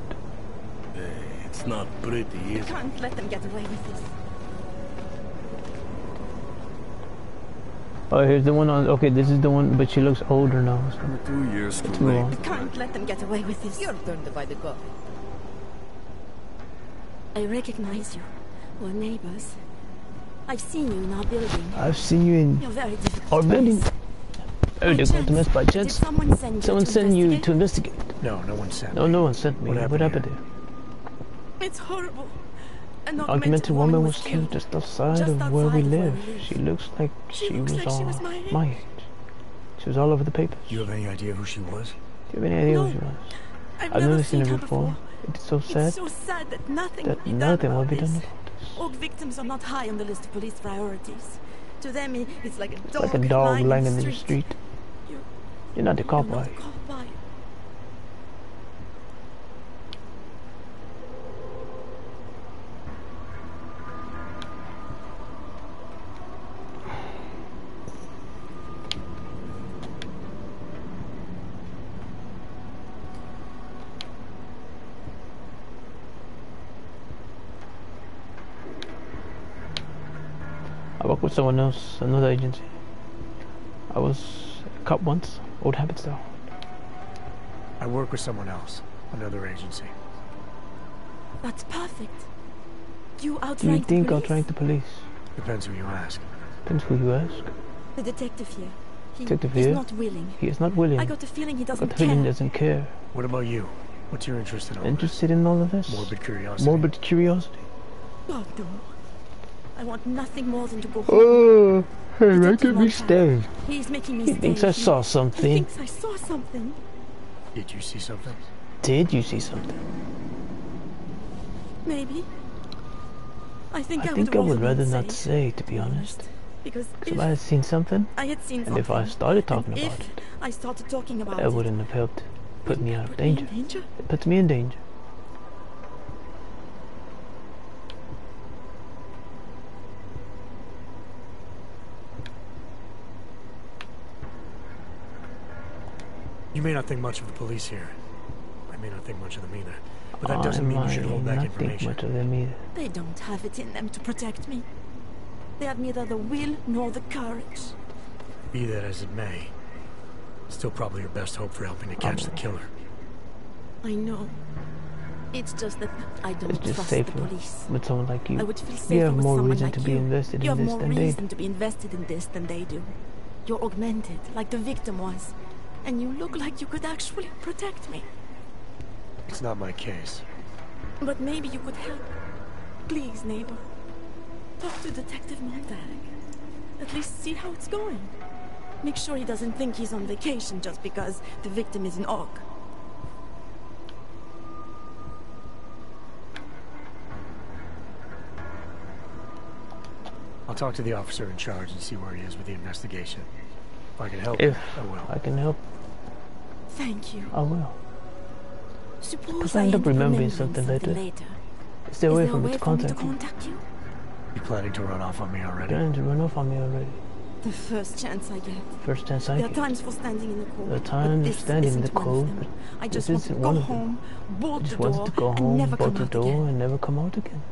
Speaker 16: It's not pretty,
Speaker 13: I
Speaker 16: is it?
Speaker 13: can't let them get away with this.
Speaker 1: Oh, here's the one on. Okay, this is the one, but she looks older now. So
Speaker 15: 2 years too
Speaker 1: too long.
Speaker 13: I can't let them get away with this.
Speaker 14: You're turned by the coffee.
Speaker 13: I recognize you. We're neighbors. I've seen you in our building.
Speaker 1: I've seen you in
Speaker 13: You're very difficult.
Speaker 1: our building. Oh, they're going to miss by chance.
Speaker 13: Did someone send you
Speaker 1: Someone sent you to investigate.
Speaker 2: No, no one sent me.
Speaker 1: No, no one sent me. What happened there?
Speaker 13: It's horrible. An
Speaker 1: Augmented woman was killed just outside of where we live. She looks like she was my age. She was all over the papers.
Speaker 2: Do you have any idea who she was?
Speaker 1: Do you have any idea who she was? I've never seen her before. It's so sad.
Speaker 13: It's so sad that nothing
Speaker 1: will be done about this.
Speaker 13: All victims are not high on the list of police priorities. To them, it's like a dog,
Speaker 1: like a dog lying in the street. You're not the cop, are you? I work with someone else, another agency. I was a cop once, old habits though.
Speaker 2: I work with someone else, another agency.
Speaker 13: That's perfect. You
Speaker 1: Do you think outrank the police?
Speaker 2: Depends who you ask.
Speaker 1: Depends who you ask.
Speaker 13: The detective here.
Speaker 1: He's
Speaker 13: not willing.
Speaker 1: He is not willing.
Speaker 13: I got the feeling he doesn't
Speaker 1: care. He doesn't care.
Speaker 2: What about you? What's your interest in all
Speaker 1: Interested in all of this?
Speaker 2: Morbid curiosity.
Speaker 1: Morbid curiosity.
Speaker 13: God, no. I want nothing more than to go home.
Speaker 1: Oh, hey, making me stay.
Speaker 13: He's making me stay.
Speaker 1: He thinks I saw something.
Speaker 13: He thinks I saw something.
Speaker 2: Did you see something?
Speaker 1: Did you see something?
Speaker 13: Maybe. I think
Speaker 1: I would rather not say, to be honest.
Speaker 13: Because
Speaker 1: if I had seen something,
Speaker 13: I had seen
Speaker 1: and if I started talking about it,
Speaker 13: I started talking about
Speaker 1: that wouldn't have helped put me out of danger. It puts me in danger.
Speaker 2: You may not think much of the police here. I may not think much of them either. But that doesn't mean you should hold back information.
Speaker 1: Think much of them either.
Speaker 13: They don't have it in them to protect me. They have neither the will nor the courage.
Speaker 2: Be that as it may, still probably your best hope for helping to catch the killer.
Speaker 13: I know. It's just that I don't
Speaker 1: it's just
Speaker 13: trust
Speaker 1: safer
Speaker 13: the police.
Speaker 1: With someone like you.
Speaker 13: I would feel safer
Speaker 1: you have
Speaker 13: with
Speaker 1: more
Speaker 13: someone
Speaker 1: reason
Speaker 13: like
Speaker 1: to be invested
Speaker 13: you
Speaker 1: in this
Speaker 13: have
Speaker 1: than
Speaker 13: more
Speaker 1: they
Speaker 13: reason
Speaker 1: do.
Speaker 13: to be invested in this than they do. You're augmented, like the victim was. And you look like you could actually protect me.
Speaker 2: It's not my case.
Speaker 13: But maybe you could help. Please, neighbor. Talk to Detective Montag. At least see how it's going. Make sure he doesn't think he's on vacation just because the victim is an Aug.
Speaker 2: I'll talk to the officer in charge and see where he is with the investigation. If I can help,
Speaker 1: if
Speaker 2: I will.
Speaker 1: I can help,
Speaker 13: thank you.
Speaker 1: I will.
Speaker 13: Suppose
Speaker 1: because I end up remembering something later. Is there a way for me to contact
Speaker 13: you?
Speaker 2: You planning to run off on me already?
Speaker 1: Planning to run off on me already.
Speaker 13: The first chance I get.
Speaker 1: First chance I get.
Speaker 13: There are times for standing in the cold.
Speaker 1: There are times standing in the cold, but
Speaker 13: I just want to go home, bolt the door, and never come out again.
Speaker 1: And never come out again.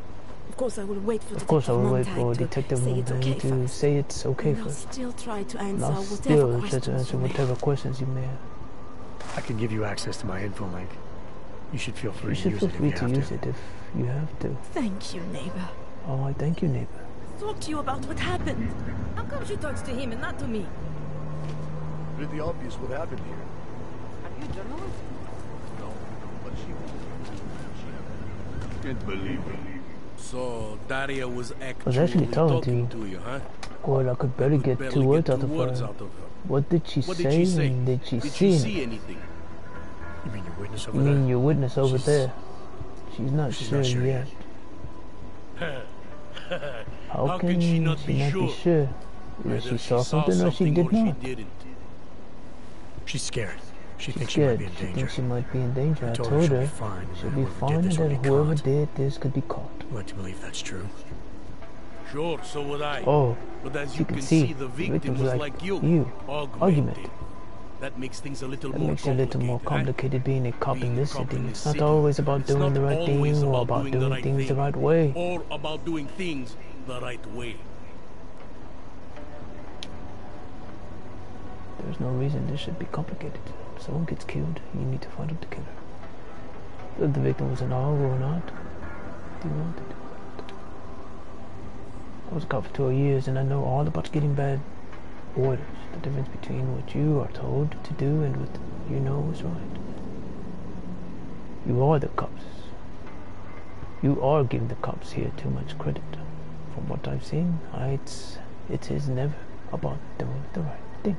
Speaker 13: Of course, I will wait for
Speaker 1: Detective Montag to say it's okay
Speaker 13: first. I'll still try to answer
Speaker 1: whatever questions you may have.
Speaker 2: I can give you access to my info link. You should feel free to use it if you have
Speaker 1: use it if you have to.
Speaker 13: Thank you, neighbor.
Speaker 1: Oh, I thank you, neighbor.
Speaker 13: Talk to you about what happened.
Speaker 14: How come she talks to him and not to me?
Speaker 15: Pretty obvious what happened here.
Speaker 14: Are you a journalist?
Speaker 15: No, but she can't believe it.
Speaker 16: So Daria was
Speaker 1: actually talking to
Speaker 16: you, huh?
Speaker 1: Well, I could barely get two words out of her. What did she say? And did she see
Speaker 2: anything? You mean your witness over
Speaker 1: there?
Speaker 2: there?
Speaker 1: You mean your witness over there? She's not sure yet. How can she not be sure? Either she saw something or she did not.
Speaker 2: She's scared. She thinks
Speaker 1: scared.
Speaker 2: She might be in danger.
Speaker 1: She thinks she might be in danger. I told her she'll be fine and that whoever did this could be caught.
Speaker 2: I'd like to believe that's true.
Speaker 16: Sure, so would I.
Speaker 1: Oh,
Speaker 16: but as you can see, the victim was like you. Augmented. That makes things a little more
Speaker 1: complicated being a cop in this city. It's not always about doing the right thing or about doing things the right way.
Speaker 16: Or about doing things the right way.
Speaker 1: There's no reason this should be complicated. If someone gets killed, you need to find out the killer. If the victim was an AUG or not, do you want to do that? I was a cop for 12 years and I know all about getting bad orders. The difference between what you are told to do and what you know is right. You are the cops. You are giving the cops here too much credit. From what I've seen, it is never about doing the right thing.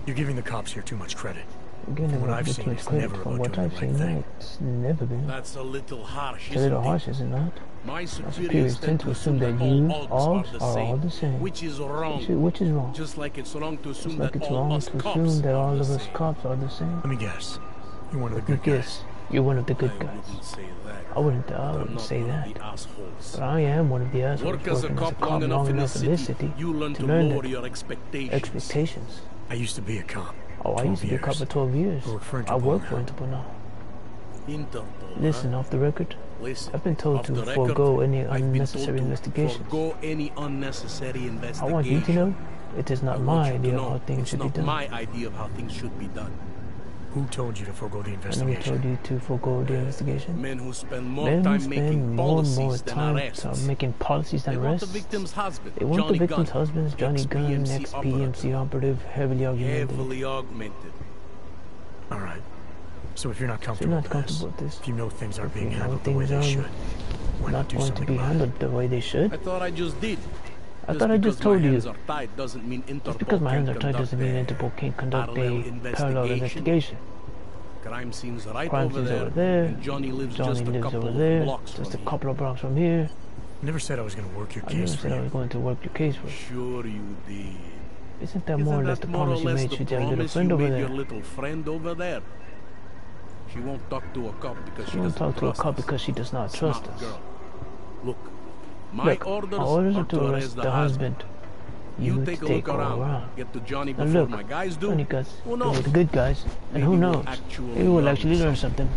Speaker 2: You're giving the cops here too much credit.
Speaker 1: From what I've seen, it's never about doing the right thing. It's never been.
Speaker 16: That's a little harsh,
Speaker 1: It's a little harsh, is it not?
Speaker 16: My superiors tend to assume that
Speaker 1: you
Speaker 16: all are
Speaker 1: all the same.
Speaker 16: Which is wrong.
Speaker 1: Which is wrong.
Speaker 16: Just like it's wrong to assume that
Speaker 1: all of us cops are the same.
Speaker 2: Let me guess. You're one of the good guys.
Speaker 1: You're one of the good guys. I wouldn't say that. But I am one of the assholes
Speaker 16: working as a cop long enough in this city, you learn to lower your expectations.
Speaker 2: I used to be a cop.
Speaker 1: Oh, I used to be a cop for 12 years. I work for Interpol now. Listen, off the record, I've been told to forego any unnecessary investigations. I want you to know, it is not my idea of how things should be done.
Speaker 16: My idea of how things should be done.
Speaker 2: Who told you to forego the investigation?
Speaker 1: And who told you to forego the investigation?
Speaker 16: Men who spend more time making policies than arrests.
Speaker 1: Making policies than arrests.
Speaker 16: They want the victim's husband,
Speaker 1: They want the victim's husband, Johnny Gunn, ex-PMC operative, heavily
Speaker 16: augmented.
Speaker 2: All right. So if you're not comfortable with this, if you know things aren't being handled the way they should, why not do something about it?
Speaker 1: Handled the way they should?
Speaker 16: I thought I just did.
Speaker 1: I thought I just told you. Just
Speaker 16: because
Speaker 1: my hands are tied doesn't mean Interpol can't conduct a parallel investigation.
Speaker 16: Crime scene's right
Speaker 1: over there.
Speaker 16: And Johnny lives
Speaker 1: just a couple of blocks from here.
Speaker 2: I never said I was going to work your case for you.
Speaker 1: I never said I was going to work your case for you.
Speaker 16: Sure you did.
Speaker 1: Isn't that more or less the promise you made to your little friend over there?
Speaker 16: Your little friend over there. She won't talk to a cop because
Speaker 1: she won't talk to a cop because she does not trust us.
Speaker 16: Look, my orders are to arrest the husband. You take a look around. Get to Johnny before my guys do.
Speaker 1: Johnny guys,
Speaker 16: who knows?
Speaker 1: The good guys. And who knows? Maybe we'll actually learn something.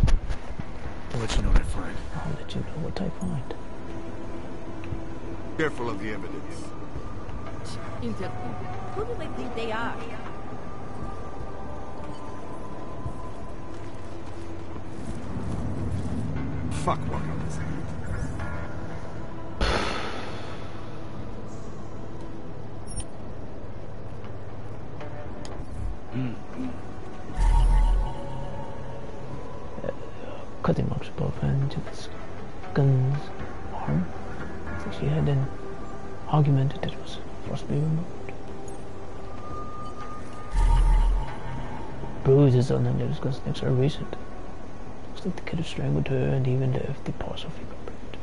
Speaker 2: I'll let you know what I find.
Speaker 1: I'll let you know what I find.
Speaker 15: Careful of the evidence.
Speaker 14: Who do they think they are?
Speaker 15: Fuck what is it?
Speaker 1: Cutting marks above and to this gun's arm. So she had an argument that was forcibly removed. Bruises on the nose because things are recent. Looks like the killer strangled her and even left the parcel fingerprint.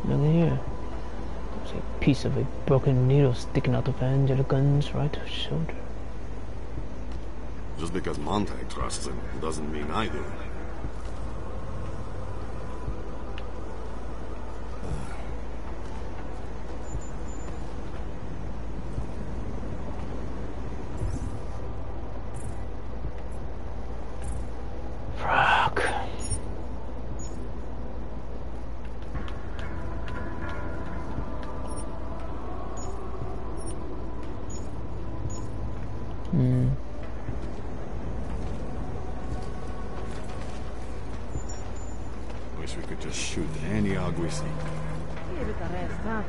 Speaker 1: Look at here. There's a piece of a broken needle sticking out of Angela Gunn's right shoulder.
Speaker 15: Just because Montag trusts him doesn't mean I do. Wish we could just shoot any hog we see.
Speaker 14: Give it a rest, huh?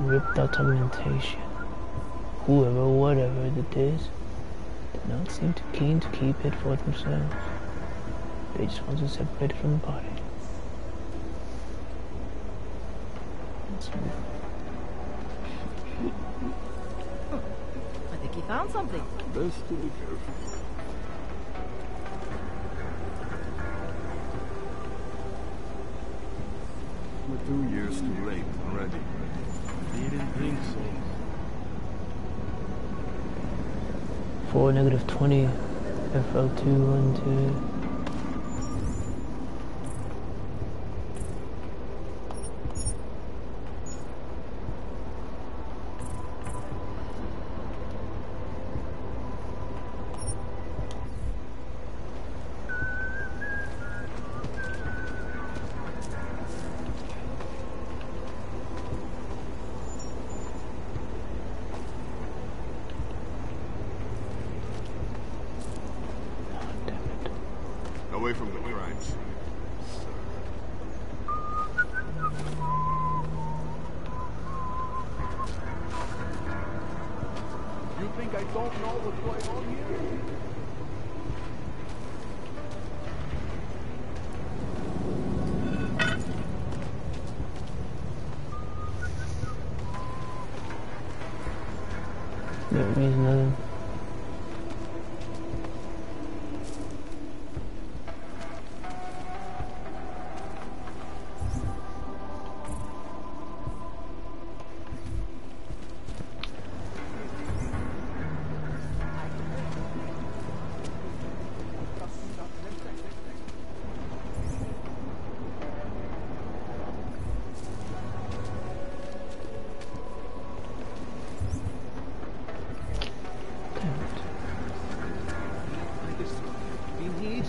Speaker 1: Ripped out documentation. Whoever, whatever it is, did not seem too keen to keep it for themselves. They just want to separate it from the body.
Speaker 14: I think he found something.
Speaker 15: Best to be careful. We're 2 years too late already.
Speaker 6: Didn't think so.
Speaker 1: 4 negative 20 FL212.
Speaker 15: Away from the crime scene.
Speaker 6: You think I don't know what's going on here?
Speaker 1: That means nothing.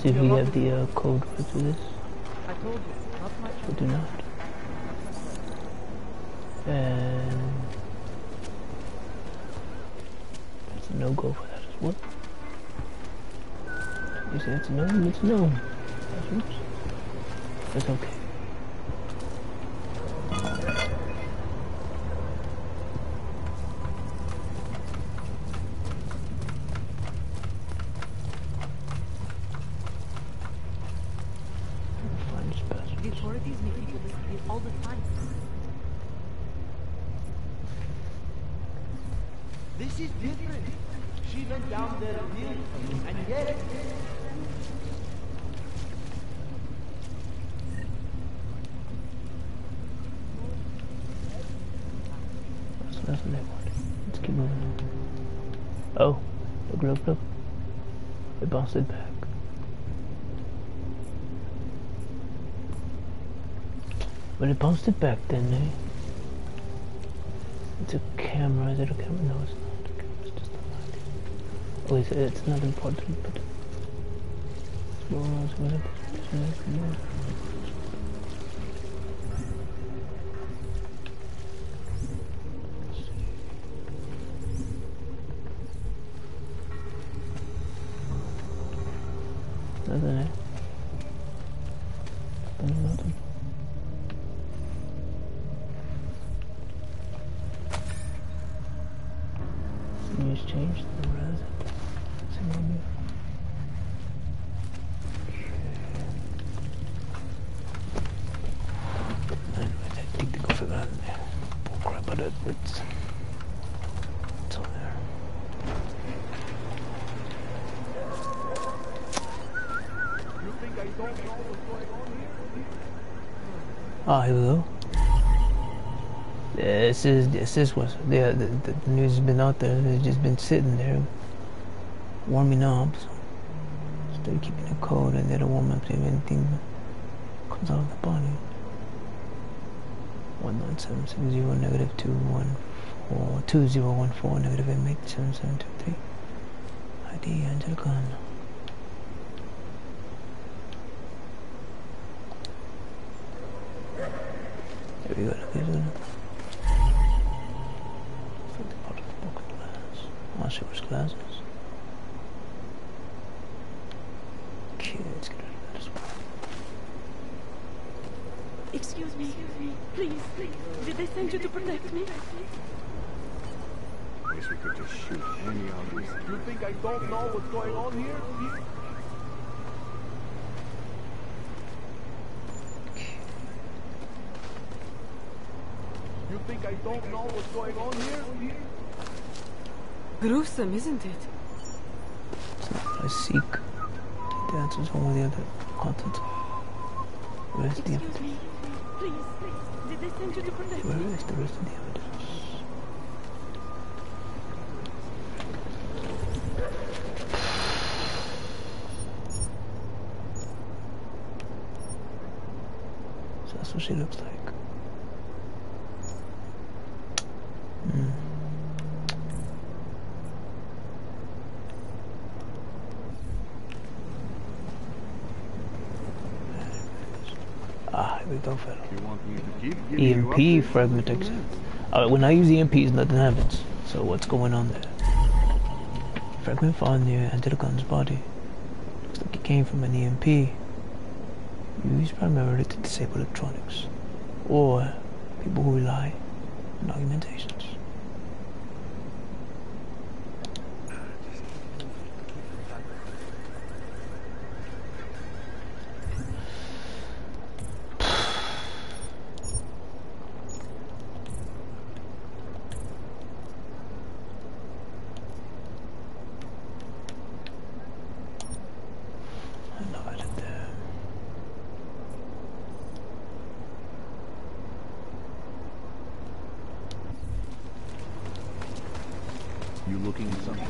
Speaker 1: See if we have the code word to this.
Speaker 14: I told you, not much.
Speaker 1: We do not. And that's a no-go for that as well. You say it's a no, it's a no. Oops. That's okay.
Speaker 14: The authorities make people disappear all the time.
Speaker 6: This is different. She went down there and yet...
Speaker 1: That's what they want. Let's keep moving. Oh, look. They bounced it back. But it bounced it back then, eh? It's a camera. Is it a camera? No, it's not a camera. It's just a light. Oh, it's not important, but... Nothing, eh? Nothing. News changed the res. I think they go for that. Bullcrap, but it's on there. Oh, here we go. This is what the news has been out there. It's just been sitting there, warming up. So they're keeping it cold, and they don't warm up if anything comes out of the body. 19760 negative 2014 negative inmate 7723. ID Angela Gunn. There we go. I'll see which glasses. Okay, let's get rid of that as well.
Speaker 13: Excuse me. Please. Did they send you to protect me?
Speaker 15: I guess we could just shoot any obvious.
Speaker 6: You think I don't know what's going on here? You think I don't know what's going on here?
Speaker 13: Gruesome, isn't it?
Speaker 1: I seek the answers one or the other content. Where is the evidence?
Speaker 13: Please. Did they send you to protect me?
Speaker 1: Where is the rest of the evidence? So that's what she looks like. Go for it. EMP fragment exit. When I use EMPs, nothing happens. So what's going on there? Fragment found near Angela Gunn's body. Looks like it came from an EMP. Used primarily to disable electronics. Or people who rely on augmentations.
Speaker 5: You looking at something?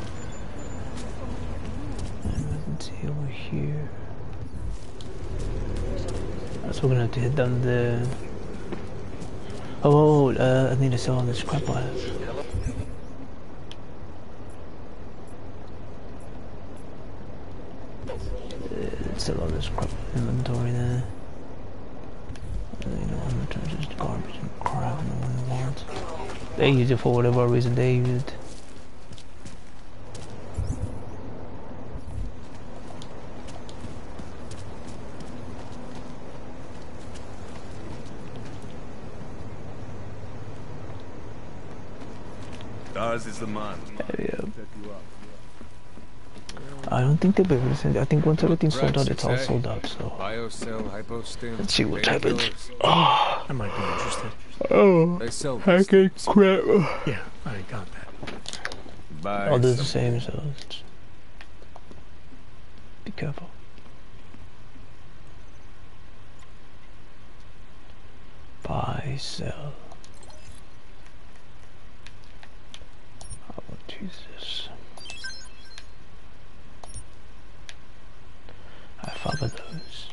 Speaker 1: Let's see over here. So we're gonna have to hit down the... I need to sell all this crap I have. Let's sell all this crap inventory there. You know, I'm gonna just garbage and crap no one wants. They use it for whatever reason they use it.
Speaker 15: Ours is the man.
Speaker 1: Yeah. I don't think they'll be able to send it. I think once everything's sold out, it's all sold out, so... Let's see what type it is. Oh,
Speaker 2: I might be interested.
Speaker 1: Oh, hacking crap.
Speaker 2: Yeah, I got that.
Speaker 1: I'll do the same, so just be careful. Buy, sell. Oh, Jesus. I follow those.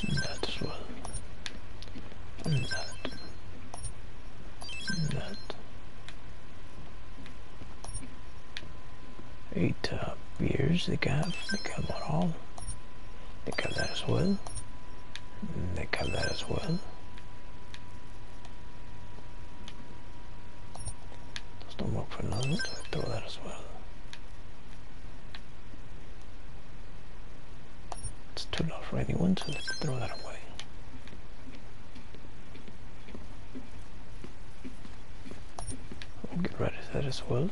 Speaker 1: And that as well. And that. And that. 8 beers they can about all. They can have that as well. They can have that as well. Those don't work for another, so I throw that as well. It's too low for anyone, so let's throw that away. We'll get rid of that as well.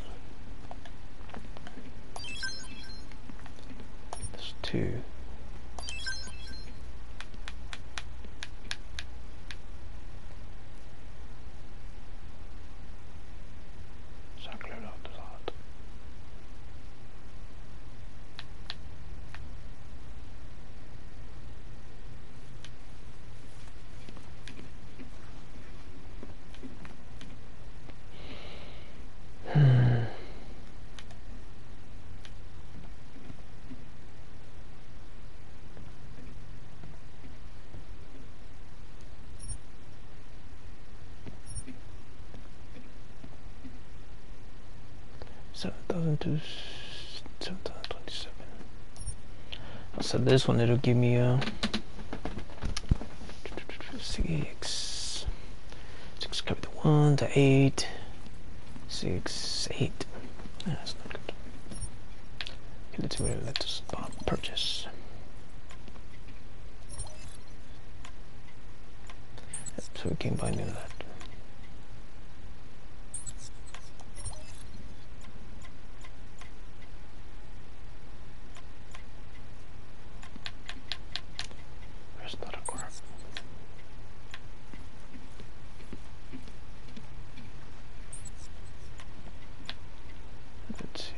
Speaker 1: There's 2. So I cleared out the lot. 7,000 to 7,027. I'll set this one, it'll give me a 6 copy the 1 to 8 6 8. That's not good. Okay, let's see what it lets us purchase. So we can buy me that. Where's that crap? Let's see.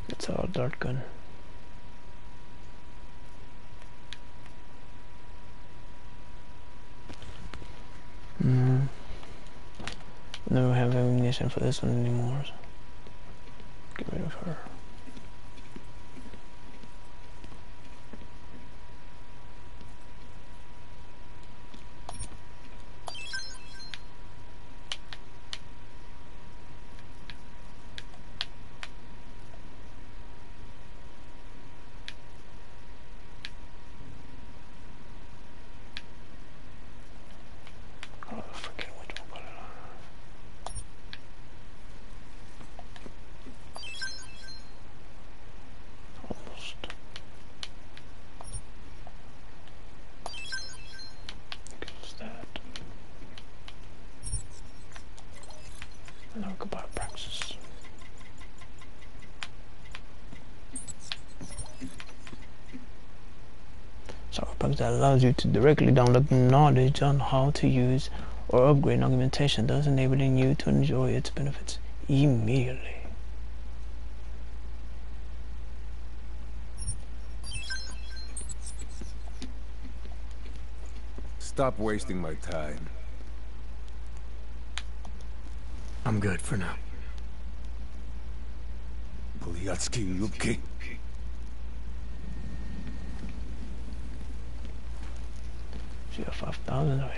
Speaker 1: It's our dart gun. Never have ammunition for this one anymore. So get rid of her. That allows you to directly download knowledge on how to use or upgrade augmentation, thus enabling you to enjoy its benefits immediately.
Speaker 15: Stop wasting my time.
Speaker 2: I'm good for now.
Speaker 15: Polyatsky, you okay?
Speaker 1: You have 5,000 available.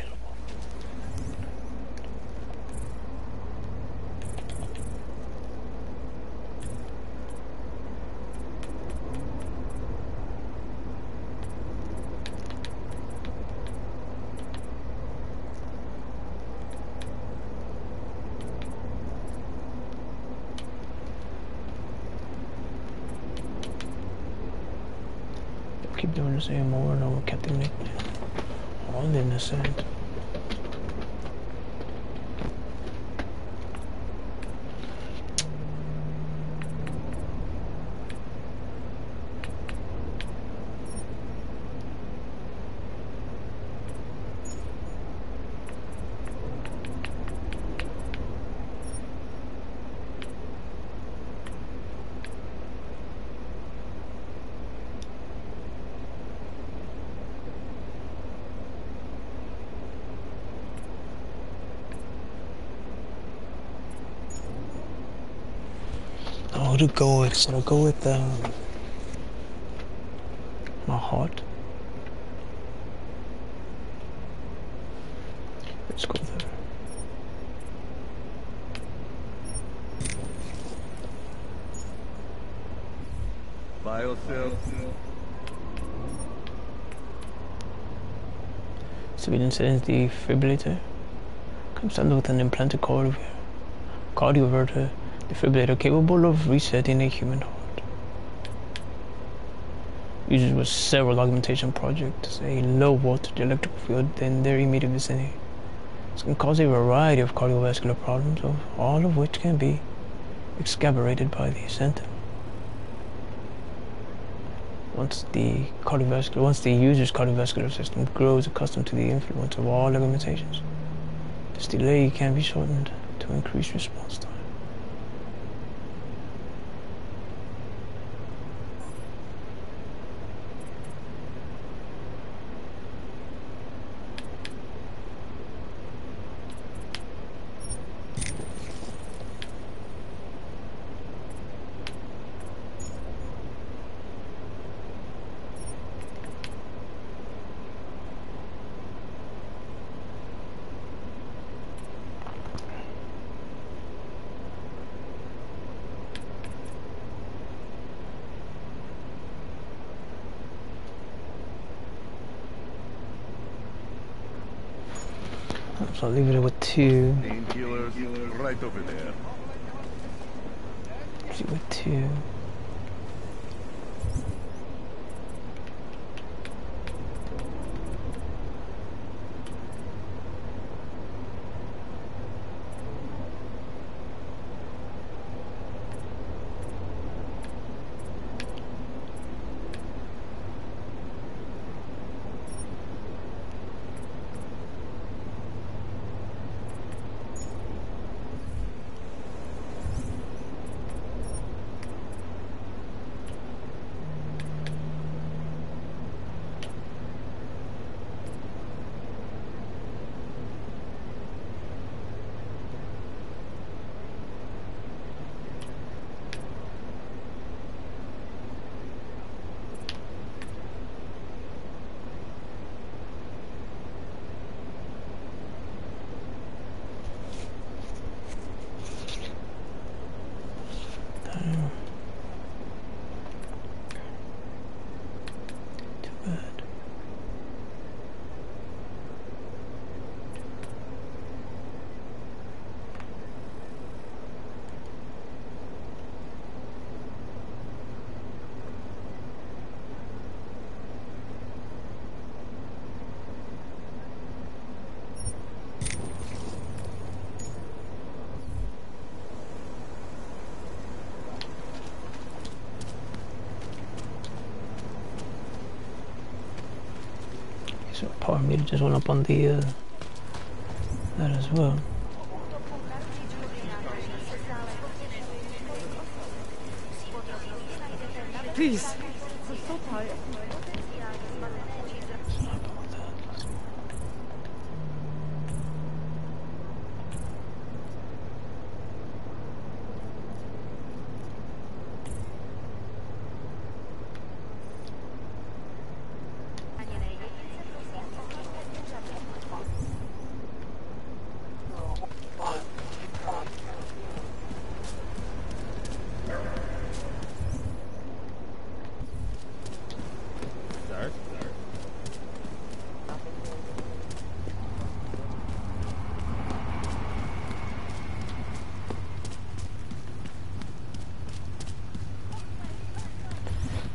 Speaker 1: Keep doing the same over and over, Captain Nick. All innocent. To go with, so I'll go with my heart. Let's go there.
Speaker 15: Biocell.
Speaker 1: Civilian settings defibrillator. Comes standard with an implanted cardioverter defibrillator capable of resetting a human heart. Users with several augmentation projects, a low voltage electrical field in their immediate vicinity. This can cause a variety of cardiovascular problems, all of which can be exacerbated by the symptom. Once the user's cardiovascular system grows accustomed to the influence of all augmentations, this delay can be shortened to increase response time. So I'll leave it with 2.
Speaker 15: Painkillers right over there.
Speaker 1: See with 2. So part of me just went up on the that as well.
Speaker 14: Please. I'm so tired.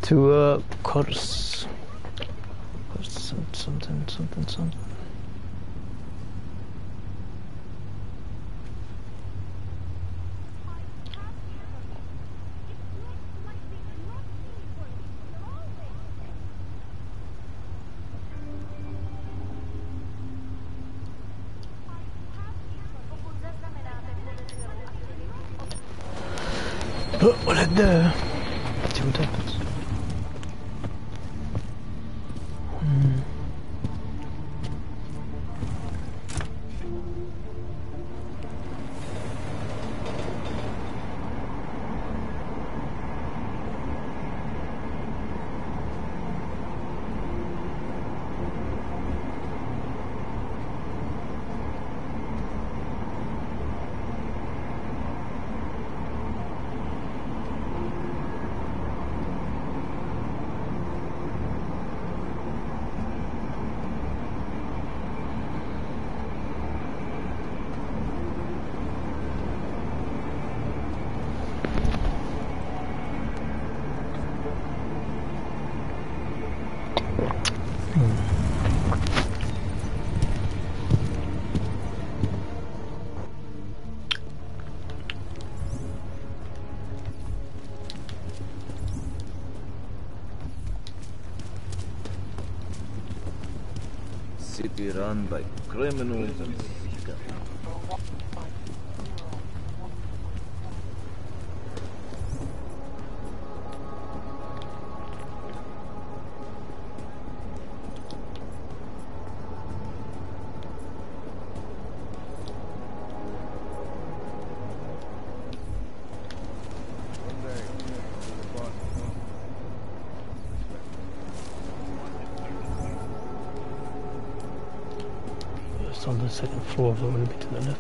Speaker 1: To course something. ولا ده see what happens.
Speaker 15: City run by criminals and seekers.
Speaker 1: On the second floor, so it will be to the left.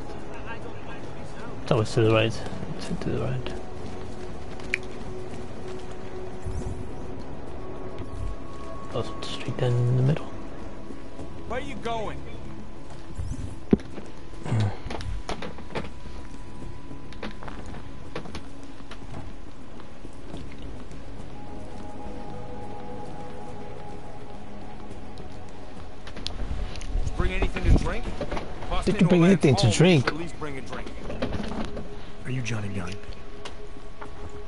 Speaker 1: It's always to the right. To the right. Oh, straight down in the middle.
Speaker 6: Where are you going? bring anything to drink?
Speaker 1: Did you bring anything to drink?
Speaker 6: At least bring a drink.
Speaker 2: Are you Johnny Gunn?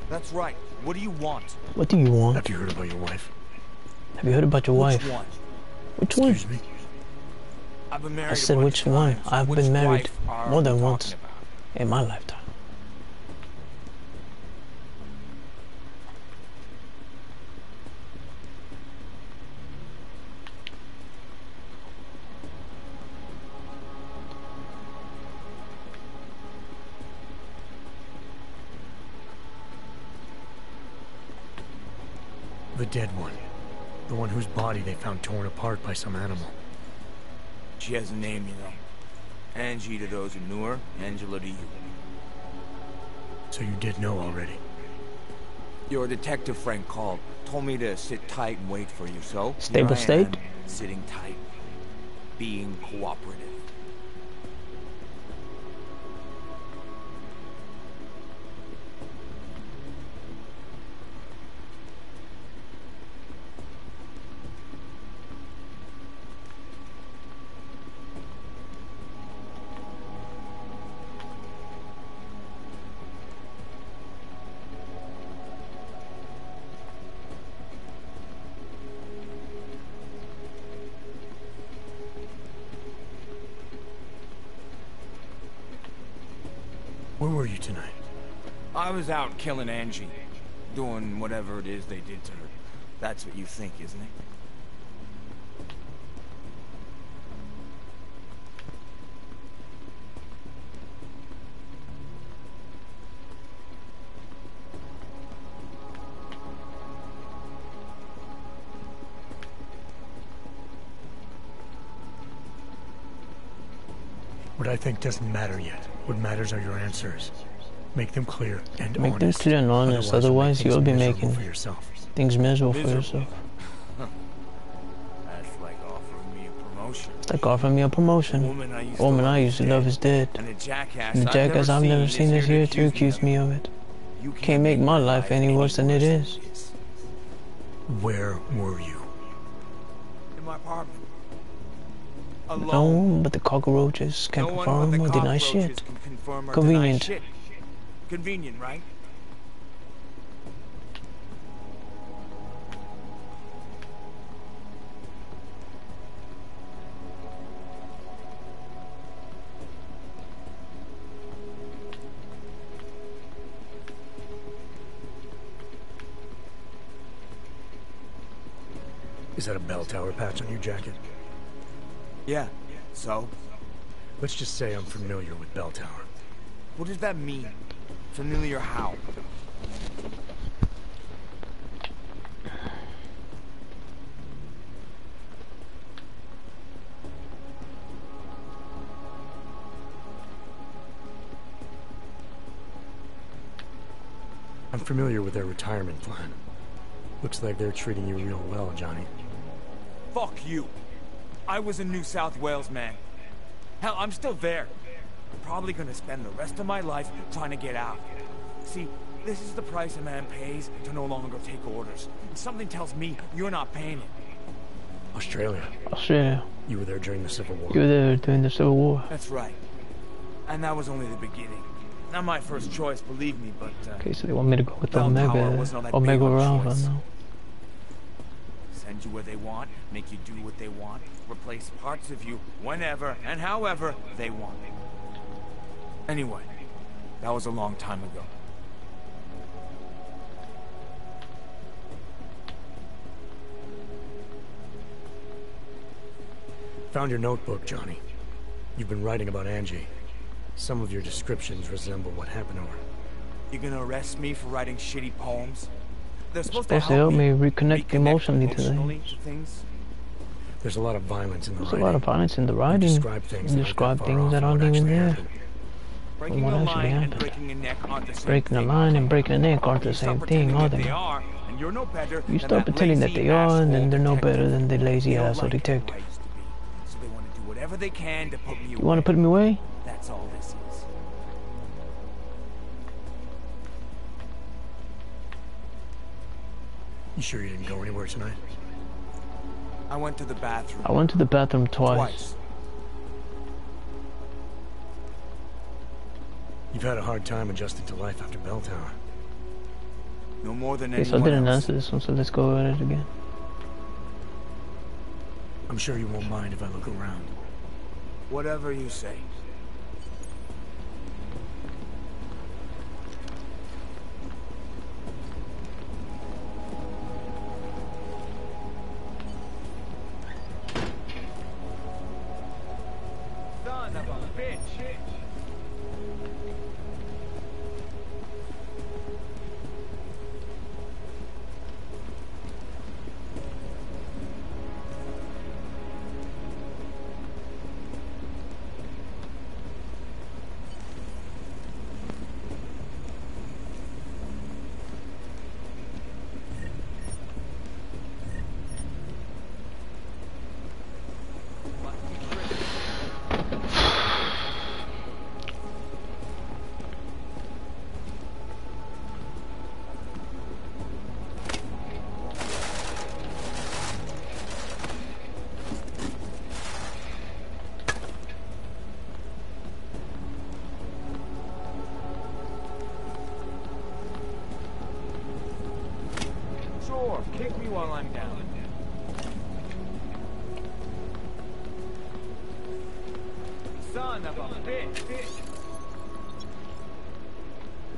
Speaker 6: That's right. What do you want?
Speaker 1: What do you want?
Speaker 2: Have you heard about your wife?
Speaker 1: Have you heard about your wife? Which one?
Speaker 2: Excuse me?
Speaker 6: I've been married
Speaker 1: I said which one? I've been married more than once in my lifetime.
Speaker 2: The dead one. The one whose body they found torn apart by some animal.
Speaker 6: She has a name, you know. Angie to those who knew her, Angela to you.
Speaker 2: So you did know already?
Speaker 6: Your detective friend called. Told me to sit tight and wait for you, so...
Speaker 1: Stable state?
Speaker 6: Sitting tight. Being cooperative.
Speaker 2: Where were you tonight?
Speaker 6: I was out killing Angie. Doing whatever it is they did to her. That's what you think, isn't it?
Speaker 2: What I think doesn't matter yet. What matters are your answers. Make them clear and honest.
Speaker 1: Make them clear and honest, otherwise you'll be making things miserable for yourself.
Speaker 6: That's like offering me a promotion.
Speaker 1: It's like offering me a promotion. The woman I used to love is dead.
Speaker 6: And the jackass
Speaker 1: I've never seen this here to accuse me of it. Can't make my life any worse than it is.
Speaker 2: Where were you?
Speaker 6: In my apartment.
Speaker 1: No, but the cockroaches can confirm or deny shit. Convenient.
Speaker 6: Convenient, right?
Speaker 2: Is that a bell tower patch on your jacket?
Speaker 6: Yeah, so?
Speaker 2: Let's just say I'm familiar with Bell Tower.
Speaker 6: What does that mean? Familiar how?
Speaker 2: I'm familiar with their retirement plan. Looks like they're treating you real well, Johnny.
Speaker 6: Fuck you. I was in New South Wales, man. Hell, I'm still there. I'm probably gonna spend the rest of my life trying to get out. See, this is the price a man pays to no longer take orders. And something tells me you're not paying it.
Speaker 2: Australia.
Speaker 1: Australia.
Speaker 2: You were there during the Civil War.
Speaker 1: You were there during the Civil War.
Speaker 6: That's right. And that was only the beginning. Not my first choice, believe me, but...
Speaker 1: okay, so they want me to go with the Omega Round right now.
Speaker 6: Send you where they want, make you do what they want, replace parts of you whenever and however they want. Anyway, that was a long time ago.
Speaker 2: Found your notebook, Johnny. You've been writing about Angie. Some of your descriptions resemble what happened to her.
Speaker 6: You gonna arrest me for writing shitty poems? They're supposed
Speaker 1: to help me reconnect emotionally to
Speaker 6: things.
Speaker 2: There's a lot of violence in the writing.
Speaker 1: There's a lot of violence in the writing. You describe things that aren't even there.
Speaker 6: Breaking a line and breaking a neck aren't the same
Speaker 1: breaking a line and breaking a neck aren't the same thing, are they? You start pretending that they are, and then they're no better than the lazy asshole detective.
Speaker 6: So they want to do whatever they can to put me away.
Speaker 1: You want to put me away?
Speaker 6: That's all this is.
Speaker 2: You sure you didn't go anywhere tonight?
Speaker 6: I went to the bathroom.
Speaker 1: I went to the bathroom twice.
Speaker 2: had a hard time adjusting to life after Bell Tower.
Speaker 6: No more than
Speaker 1: anyone else. I didn't answer this one, so let's go at it again.
Speaker 2: I'm sure you won't mind if I look around.
Speaker 6: Whatever you say. Son of a bitch! Kick me while I'm down. Son of a bitch!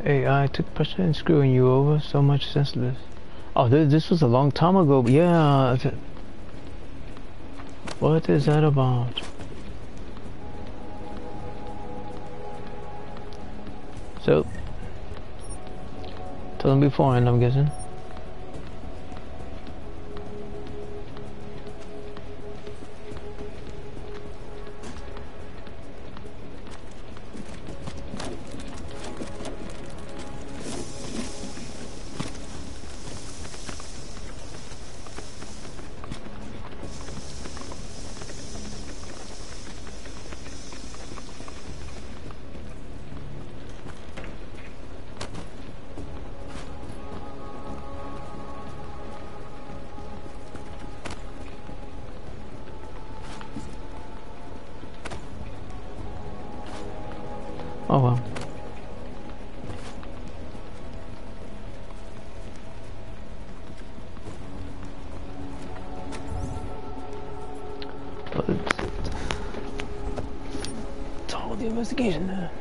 Speaker 1: Hey, I took pressure in screwing you over. So much senseless. Oh, this was a long time ago. But yeah. What is that about? So, tell them beforehand, I'm guessing. Oh well. But it's all the investigation there.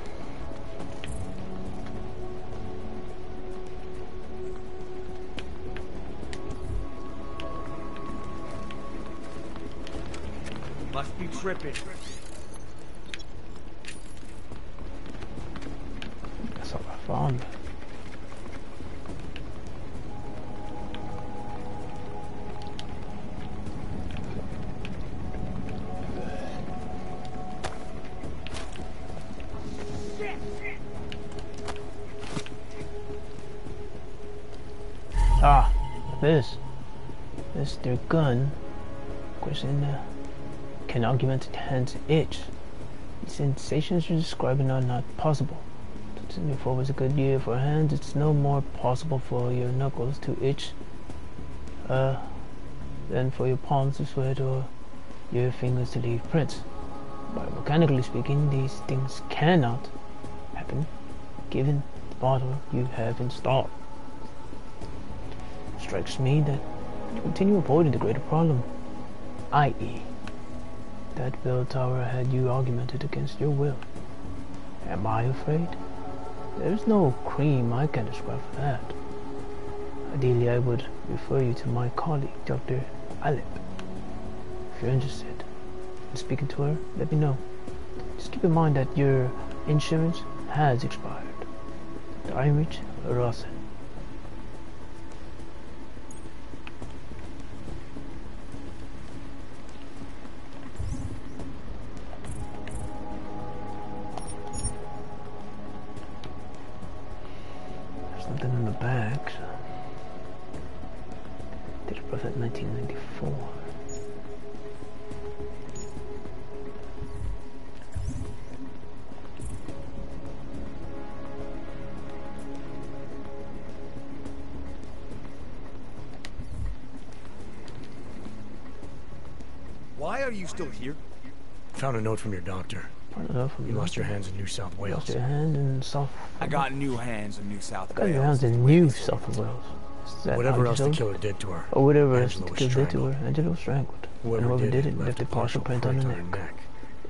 Speaker 6: Must be tripping.
Speaker 1: Found. Ah, this their gun. Of course, can augmented hands itch. The sensations you're describing are not possible. 2024 was a good year for hands. It's no more possible for your knuckles to itch than for your palms to sweat or your fingers to leave prints. Biomechanically speaking, these things cannot happen given the model you have installed. It strikes me that you continue avoiding the greater problem, i.e. that Bell Tower had you augmented against your will. Am I afraid? There's no cream I can describe for that. Ideally, I would refer you to my colleague, Dr. Alep. If you're interested in speaking to her, let me know. Just keep in mind that your insurance has expired. Heinrich Rosen. Something in the back. Date of birth at 1994.
Speaker 6: Why are you still here?
Speaker 2: Found a note from your doctor. You lost your hands in New South Wales.
Speaker 1: Lost your hand in South...
Speaker 6: I got new hands in New South Wales.
Speaker 1: Got your hands in New South Wales.
Speaker 2: Whatever else the killer did to her.
Speaker 1: Or whatever else the killer did to her. Angela was strangled.
Speaker 2: Whoever
Speaker 1: did it left a partial print on the neck.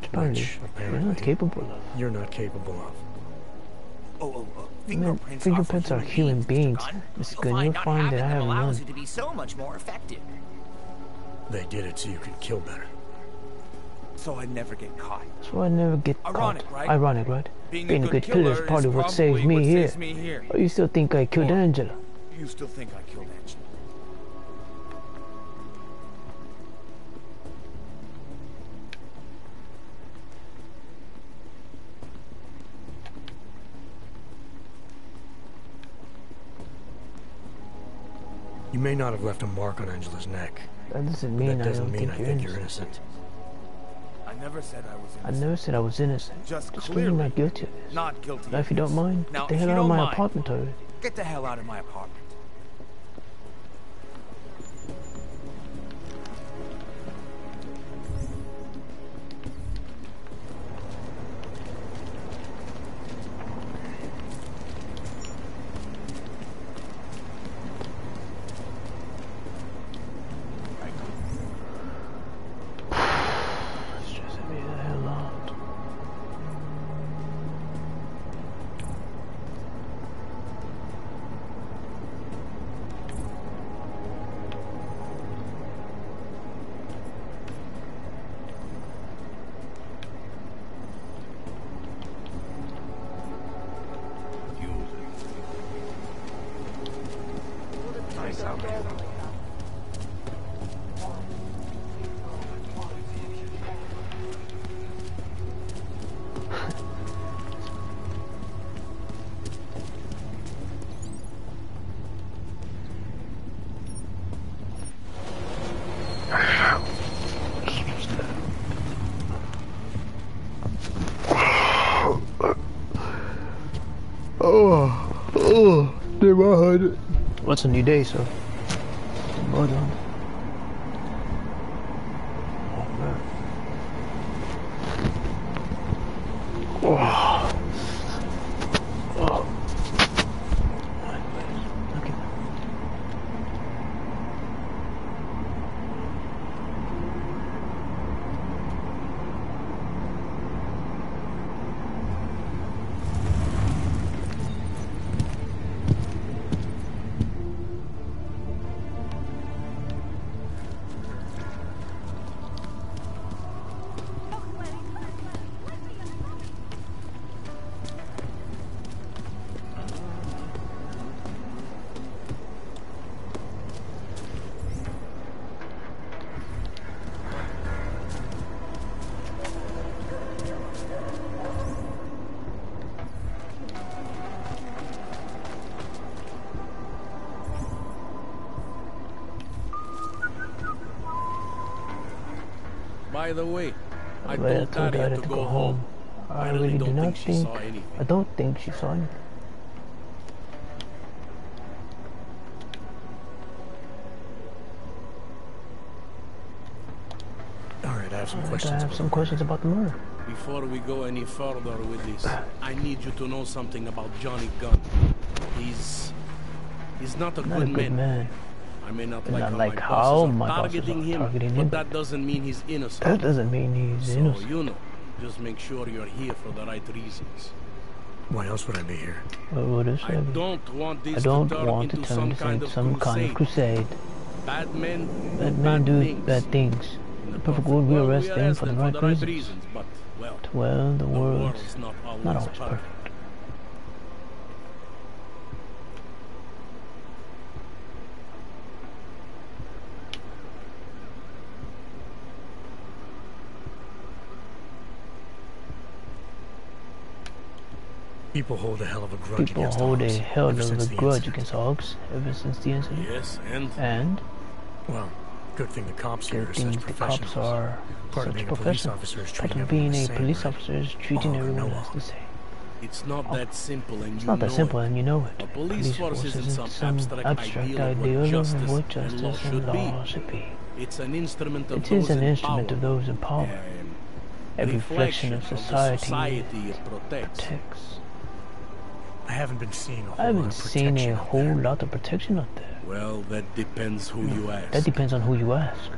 Speaker 1: Which apparently you're not capable of.
Speaker 2: You're not capable of.
Speaker 1: Fingerprints are human beings. Mr. Gunn, you'll find that I have none.
Speaker 17: To be so much more effective.
Speaker 2: They did it so you could kill better.
Speaker 6: So I'd never get caught.
Speaker 1: So I'd never get caught.
Speaker 6: Right?
Speaker 1: Ironic, right? Being a good killer is part of what saves me here. Or you still think I killed Angela?
Speaker 6: You still think I killed Angela?
Speaker 2: You may not have left a mark on Angela's neck.
Speaker 1: That doesn't mean I think
Speaker 2: you're innocent.
Speaker 6: I never said I was innocent.
Speaker 1: I never said I was innocent.
Speaker 6: Just
Speaker 1: clearly you're not guilty of this.
Speaker 6: Not guilty.
Speaker 1: Now, if you don't mind, get the hell out of my apartment already.
Speaker 6: Get the hell out of my apartment.
Speaker 1: neighborhood. What's a new day, sir? Well done. Oh, man. Oh. Oh. Okay.
Speaker 16: By the way, I
Speaker 1: told
Speaker 16: Daria to go home.
Speaker 1: I really do not think I don't think she saw anything.
Speaker 2: Alright, I have some questions.
Speaker 1: I have some questions about the murder.
Speaker 16: Before we go any further with this, I need you to know something about Johnny Gunn. He's not a good man. I may not like how my bosses are targeting him, but that doesn't mean he's innocent.
Speaker 1: That doesn't mean he's innocent.
Speaker 16: So, you know, just make sure you're here for the right reasons.
Speaker 2: Why else would I be here?
Speaker 16: I don't want this to turn into some kind of crusade. Bad men
Speaker 1: do bad things. The perfect world we arrest them for the right reasons.
Speaker 16: But,
Speaker 1: well, the world is not always perfect.
Speaker 2: People hold a hell of a grudge against
Speaker 1: Hogs ever since the incident.
Speaker 16: Yes,
Speaker 1: and?
Speaker 2: Well, good thing the cops here are such professionals.
Speaker 1: Part of being a police officer is treating everyone else the same.
Speaker 16: It's not that simple, and
Speaker 1: you know it.
Speaker 16: A police force isn't some abstract ideal of what justice and law should be. It's an instrument of those in power.
Speaker 1: every reflection of society
Speaker 16: it protects.
Speaker 2: I haven't been seeing
Speaker 1: a whole lot of protection out there.
Speaker 16: Well, that depends who you ask.
Speaker 1: That depends on who you ask.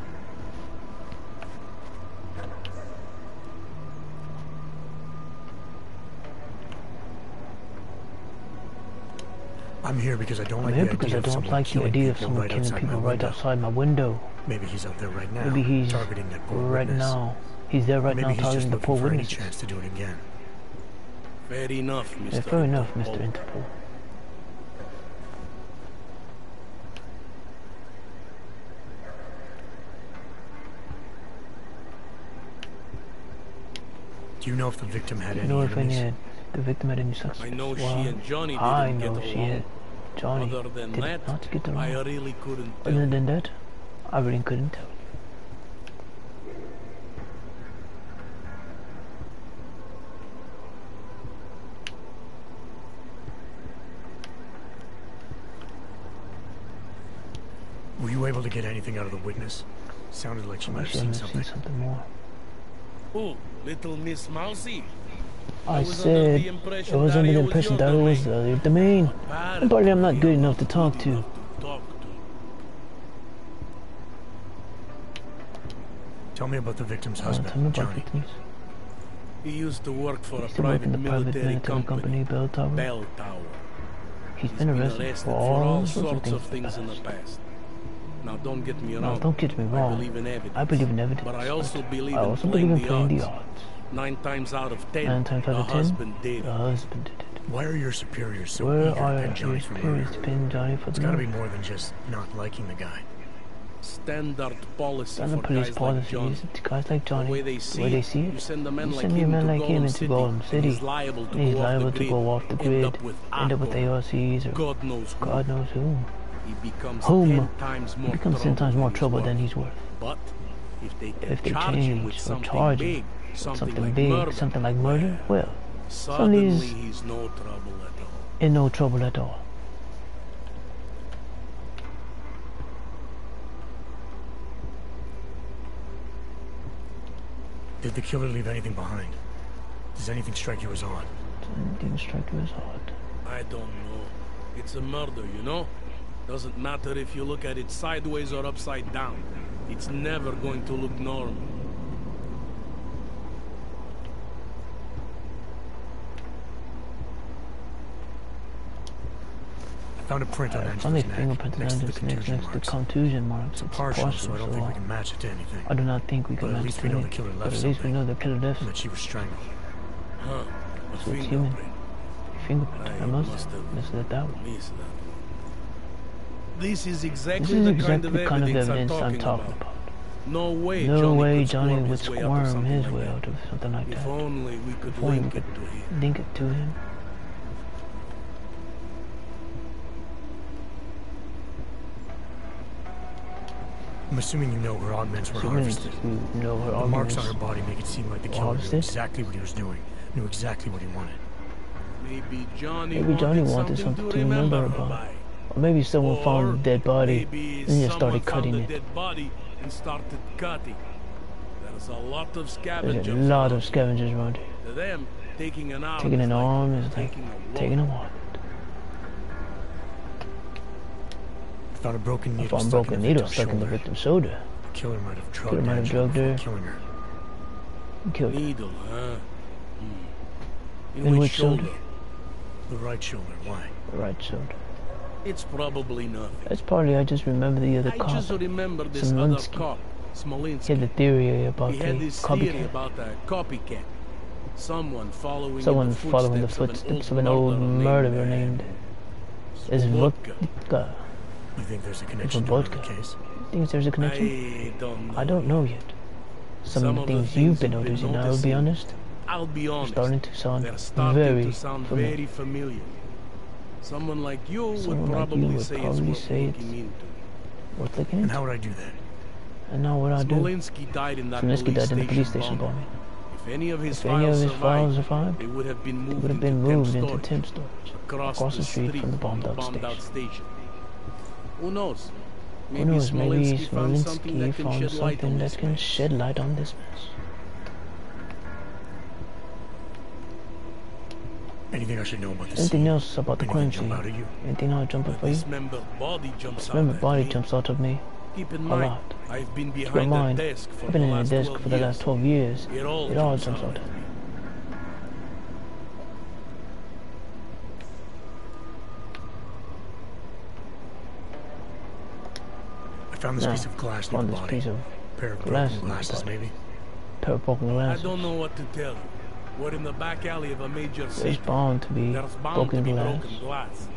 Speaker 2: I'm here because I don't like
Speaker 1: the idea of someone killing people right outside my window.
Speaker 2: Maybe he's out there right now.
Speaker 1: Maybe he's
Speaker 2: targeting that poor
Speaker 1: right
Speaker 2: witness.
Speaker 1: now. He's there right now targeting the poor witness.
Speaker 2: Maybe he's just looking for any chance to do it again.
Speaker 16: Fair enough, Mr.
Speaker 1: Yeah, fair enough, Mr. Interpol.
Speaker 2: Do you know if the victim had any enemies?
Speaker 1: The victim had any success?
Speaker 16: I know she and Johnny didn't get along.
Speaker 1: Johnny
Speaker 16: Other than
Speaker 1: did
Speaker 16: that,
Speaker 1: not get along.
Speaker 16: I really couldn't tell.
Speaker 1: Other than that, I really couldn't tell.
Speaker 2: Were you able to get anything out of the witness? Sounded like she might have seen something.
Speaker 1: More.
Speaker 16: Oh, little Miss Mousy.
Speaker 1: I said I was under the impression that it was the main. Apparently I'm not good enough to talk to.
Speaker 2: Tell me about the victim's husband,
Speaker 1: tell me about
Speaker 2: Johnny.
Speaker 1: Victims.
Speaker 16: He used to work for a
Speaker 1: private
Speaker 16: military
Speaker 1: company, Bell Tower.
Speaker 16: Bell Tower.
Speaker 1: He's been arrested for all
Speaker 16: sorts of things in the past. Now don't get me wrong.
Speaker 1: No, don't get me wrong.
Speaker 16: I believe in evidence.
Speaker 1: But
Speaker 16: I also believe
Speaker 1: in playing the odds.
Speaker 16: 9 times out of 10,
Speaker 1: 9 times out of 10,
Speaker 16: husband did
Speaker 1: it.
Speaker 2: Why are your superiors so
Speaker 1: eager
Speaker 2: to pin Johnny for murder?
Speaker 1: It's
Speaker 2: gotta be more than just not liking the guy.
Speaker 16: Standard policy
Speaker 1: for
Speaker 16: guys like Johnny.
Speaker 1: Guys like Johnny.
Speaker 16: The way they see it, you send a man like him into Golem City. He's liable to go off the grid, end up with ARCs or God knows whom. He becomes
Speaker 1: 10 times more trouble than he's worth.
Speaker 16: But
Speaker 1: if they change or charge him something big, something like murder, well, suddenly
Speaker 16: he's no trouble at all.
Speaker 1: In no trouble at all.
Speaker 2: Did the killer leave anything behind? Does anything strike you as odd?
Speaker 1: Didn't strike you as odd.
Speaker 16: I don't know. It's a murder, you know? Doesn't matter if you look at it sideways or upside down. It's never going to look normal.
Speaker 2: I found a print on Angela's neck, next to the contusion marks. It's partial, so I don't think we can match it to anything.
Speaker 1: I do not think we can match it to anything. But at least we know the killer left
Speaker 2: that she was strangled.
Speaker 16: Huh.
Speaker 1: So it's human. Fingerprint. I must have that one.
Speaker 16: This is exactly the kind of evidence I'm talking about. No way Johnny would
Speaker 1: squirm his way out of something like that.
Speaker 16: If only we could link it to him.
Speaker 2: I'm assuming you know her augments were harvested. The marks on her body make it seem like the killer knew exactly what he was doing, knew exactly what he wanted.
Speaker 16: Maybe Johnny
Speaker 1: wanted something to remember about. Or maybe someone found a dead body and just started cutting it.
Speaker 16: There's a lot of
Speaker 1: scavengers around here.
Speaker 16: To them, taking an
Speaker 1: arm is like taking a wallet.
Speaker 2: I found a broken needle
Speaker 1: stuck in the victim's shoulder.
Speaker 2: The killer might have drugged her, killing her.
Speaker 1: Killed her.
Speaker 16: Needle, huh?
Speaker 1: In which shoulder?
Speaker 2: The right shoulder. Why?
Speaker 1: The right shoulder.
Speaker 16: It's probably nothing.
Speaker 1: That's partly I just remember the other cop.
Speaker 16: I just remember this other cop, Smolinski.
Speaker 1: He had the theory about
Speaker 16: he had this theory about a copycat. Someone following the footsteps of an old murderer named
Speaker 1: Vodka.
Speaker 2: You think there's a connection to the case?
Speaker 1: Think there's a connection? I don't know yet. Some of the things you've been noticing, I'll be honest. Starting to sound very
Speaker 16: familiar. Someone like you would probably say it's worth looking into.
Speaker 1: Worth looking into?
Speaker 2: And how would I do that?
Speaker 1: And now what I do?
Speaker 16: Smolinski died in the
Speaker 1: police station bombing.
Speaker 16: If any of his files survived, they would have been moved into temp storage
Speaker 1: across the street from the bombed out station.
Speaker 16: Who knows?
Speaker 1: Maybe Smolinski found something that can shed light on this mess.
Speaker 2: Anything I should know about this?
Speaker 1: Anything else about the crime scene?
Speaker 2: Jump out at you?
Speaker 1: Anything else jump out for you?
Speaker 16: Dismembered body jumps
Speaker 1: out of me.
Speaker 16: Keep in
Speaker 1: a
Speaker 16: mind,
Speaker 1: lot.
Speaker 16: I've been
Speaker 1: Keep in
Speaker 16: behind
Speaker 1: mind,
Speaker 16: a desk for
Speaker 1: I've been
Speaker 16: the
Speaker 1: in a
Speaker 16: last
Speaker 1: desk
Speaker 16: 12
Speaker 1: for the last 12 years.
Speaker 16: It all
Speaker 1: jumps out.
Speaker 2: I found this piece of glass near the body. Pair of broken glasses, maybe.
Speaker 1: Pair of broken glasses.
Speaker 16: I don't know what to tell you. We're in the back alley of a major city.
Speaker 1: There's bound to be broken glass.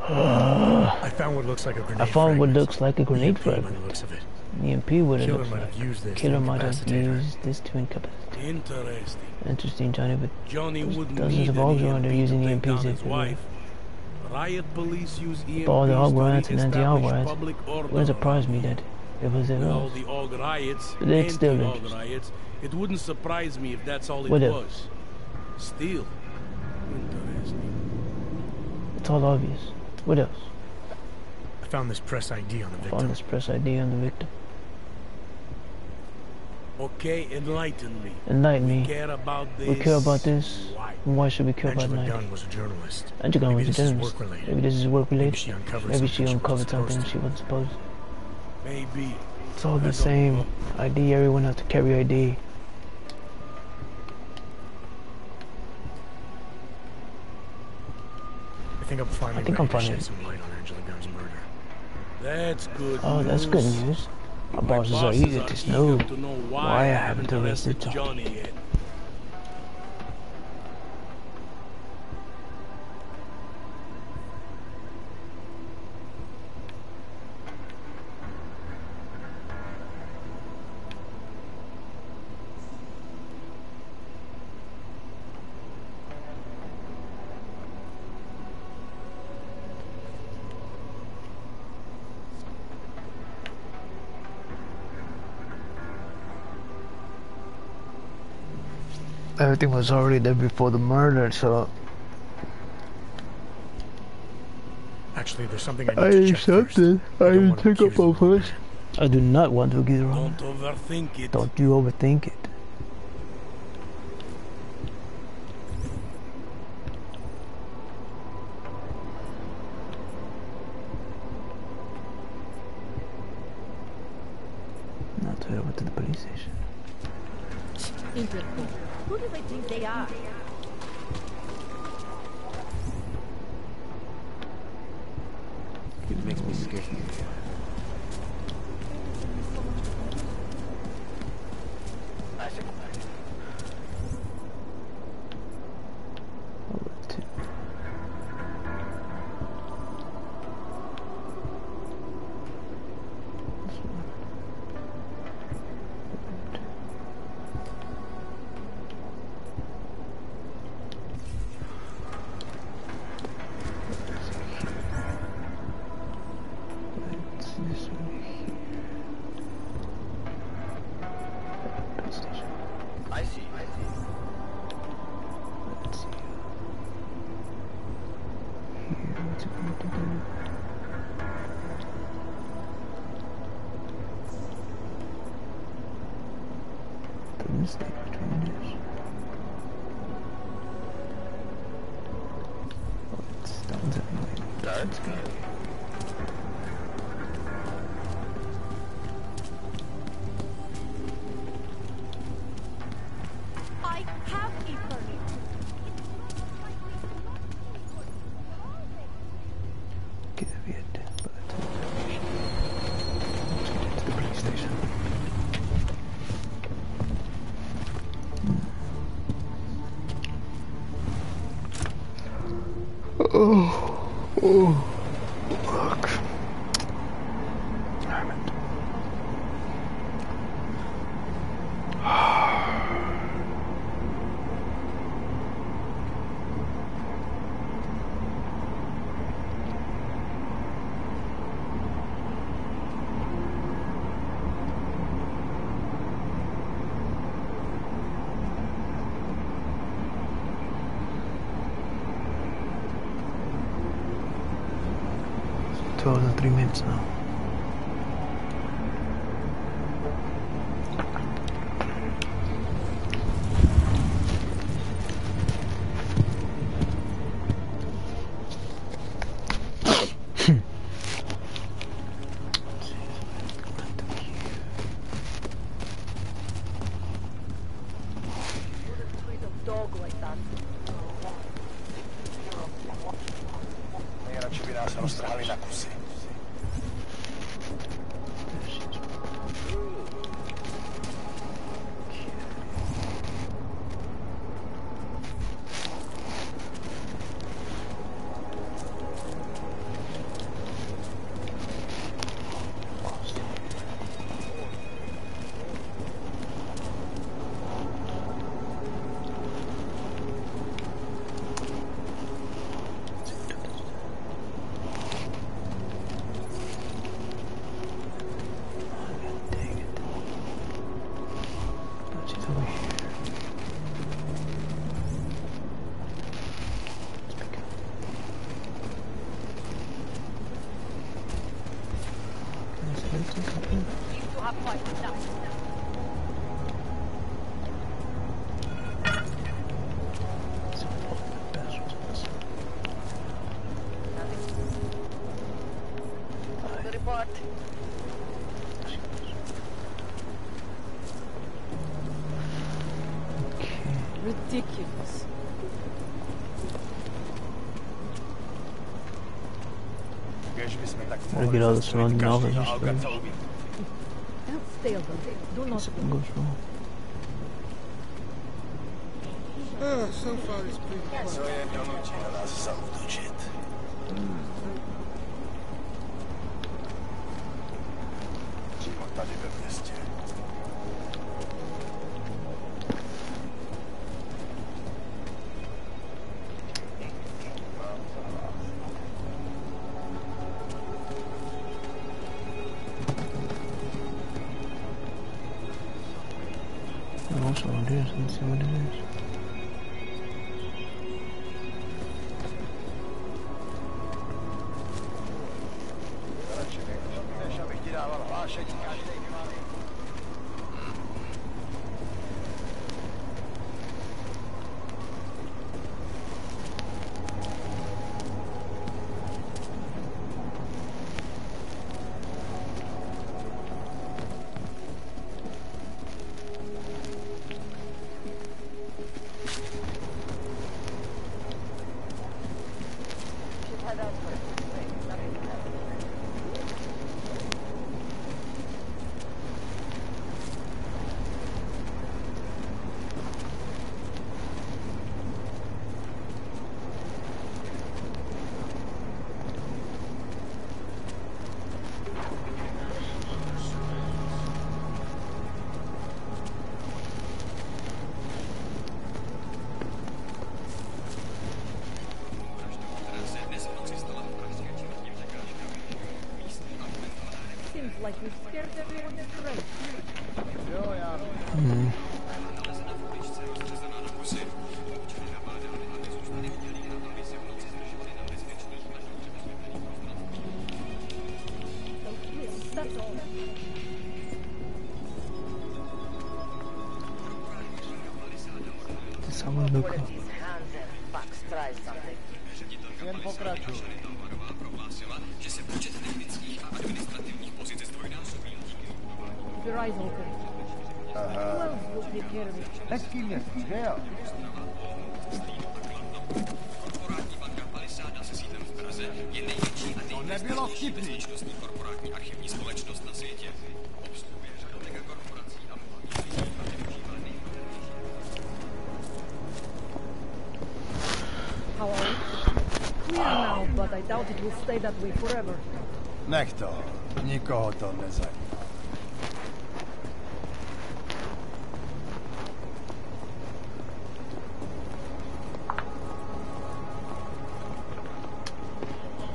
Speaker 2: I found what looks like a grenade.
Speaker 1: I found what looks like a grenade fragment.
Speaker 2: By the looks of it.
Speaker 1: EMP would have looked like. Killer might have used this to incapacitate. Interesting, Johnny, but there's dozens of orgs around there using EMPs everywhere.
Speaker 16: Riot police use EMPs
Speaker 1: all the org
Speaker 16: to
Speaker 1: riots and anti-org riots.
Speaker 16: public order.
Speaker 1: Wouldn't surprise me that it was it
Speaker 16: All
Speaker 1: was.
Speaker 16: the org riots,
Speaker 1: But it's still
Speaker 16: anti-org
Speaker 1: interesting.
Speaker 16: riots, it wouldn't surprise me if that's all it
Speaker 1: What
Speaker 16: was.
Speaker 1: else?
Speaker 16: Still interesting.
Speaker 1: It's all obvious. What else?
Speaker 2: I found this press ID on the victim.
Speaker 1: Found this press ID on the victim.
Speaker 16: Okay, enlighten me.
Speaker 1: Enlighten me.
Speaker 16: We care about this.
Speaker 1: We care about this. Why should we care about
Speaker 2: Angela
Speaker 1: Nike?
Speaker 2: Gunn was a journalist.
Speaker 1: Angela Gunn was a journalist.
Speaker 2: Work-related.
Speaker 1: Maybe this is work related.
Speaker 2: Maybe
Speaker 1: she uncovered something she wasn't supposed to.
Speaker 16: Maybe.
Speaker 1: It's all the same. ID, everyone has to carry ID.
Speaker 2: I think I'm finally ready to shed some light on Angela Gunn's murder.
Speaker 16: That's good
Speaker 1: Oh,
Speaker 16: news.
Speaker 1: that's good news. My bosses are eager to know why I haven't arrested
Speaker 16: Johnny yet.
Speaker 1: Everything was already there before the murder, so...
Speaker 2: Actually, there's something I need to check first.
Speaker 1: I didn't pick up on first. I do not want to get it wrong.
Speaker 16: Don't overthink it.
Speaker 1: Don't you overthink it. Not to over to the police station.
Speaker 14: Interpol. Who do they think they are?
Speaker 4: It makes me scared.
Speaker 14: I have a permit.
Speaker 1: Get a bit, but let's get into the police station. Oh, fuck. Damn it. It's 12 and 3 minutes now.
Speaker 18: dog like that.
Speaker 5: Nejradši by nás roztrhali na kusy.
Speaker 18: Ridiculous.
Speaker 1: Gotta get all the surrounding knowledge and stuff.
Speaker 18: Don't stay over there. Do not
Speaker 1: Something goes wrong.
Speaker 19: So far it's pretty quiet.
Speaker 5: Co je donutilo nás zaútočit? Přímo tady ve městě.
Speaker 1: Also, it is. Let's see what it is.
Speaker 18: like you scared everyone straight. That's all.
Speaker 1: Someone look up.
Speaker 5: Jen pokračuj.
Speaker 18: Your eyes open. Who else will take care of it?
Speaker 5: Hezký město, že jo? To nebylo vtipný.
Speaker 18: How are you? Clear now, but I doubt it will stay that way forever.
Speaker 5: Nech to. Nikoho to nezajímá.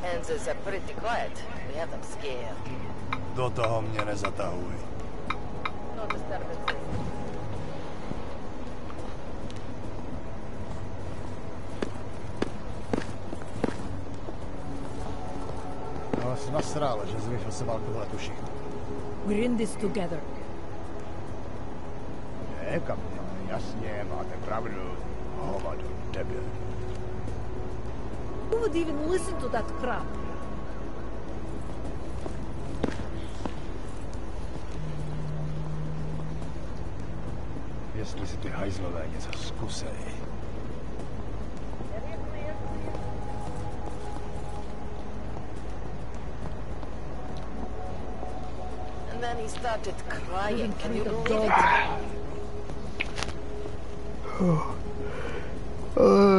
Speaker 20: Kansas are pretty quiet. We have them scared.
Speaker 5: Do toho mě nezatahuj.
Speaker 20: No disturbances.
Speaker 5: No, jsi nasral, že zvyšil se válku tuši.
Speaker 18: We're in this together.
Speaker 5: Je, kapitán, jasně, máte pravdu. Hovado, debil.
Speaker 18: Who would even listen to that crap?
Speaker 5: jestli si ty hajzlové něco zkusej.
Speaker 20: And then he started crying. Can you believe it?
Speaker 1: Oh,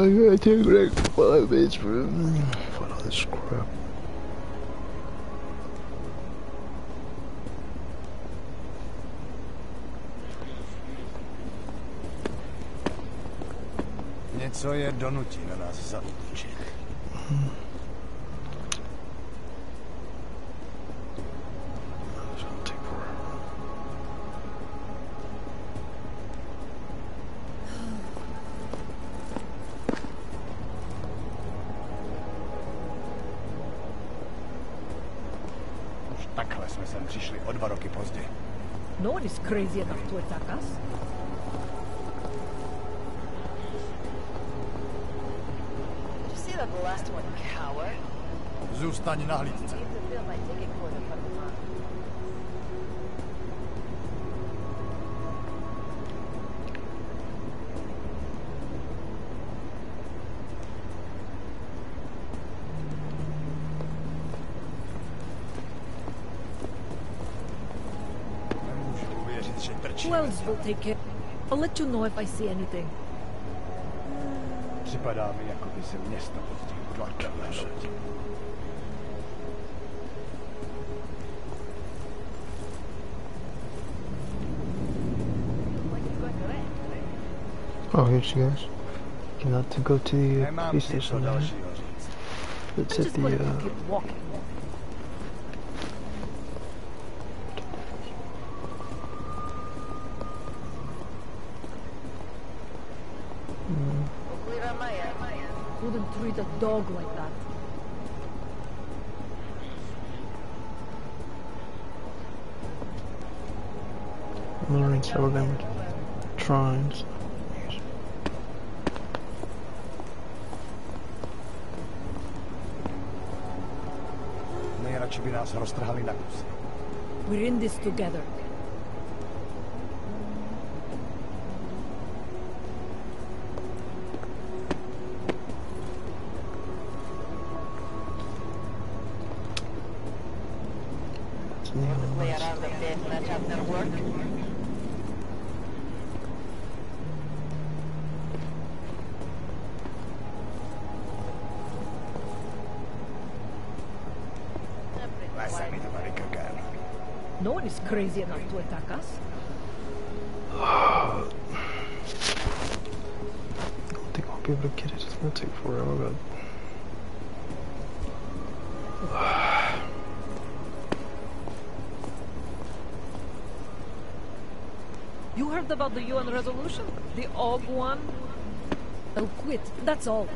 Speaker 1: I'm gonna take like 5 minutes for all this crap.
Speaker 5: Něco je donutí na nás zaútočit. Už takhle jsme sem přišli o 2 roky později.
Speaker 18: No one is crazy enough to attack us.
Speaker 20: The last one, coward.
Speaker 5: Zůstaň na hlídce. Nemůžu uvěřit, že trčíme.
Speaker 18: Who else will take care? I'll let you know if I see anything.
Speaker 5: Připadá mi, jako by se město pod tím tlakem nešlo.
Speaker 1: Oh, here she goes. You're not to go to the police station. Let's at the
Speaker 18: Wouldn't treat a dog like that.
Speaker 1: I'm learning several languages. Trines.
Speaker 5: Nejradši by nás roztrhali na kusy.
Speaker 18: We're in this together.
Speaker 20: Way around the bed, let out their work.
Speaker 18: No one is crazy enough to attack us.
Speaker 1: I don't think I'll be able to get it. It's gonna take forever.
Speaker 18: You heard about the UN resolution? The OG one? I'll quit, that's all.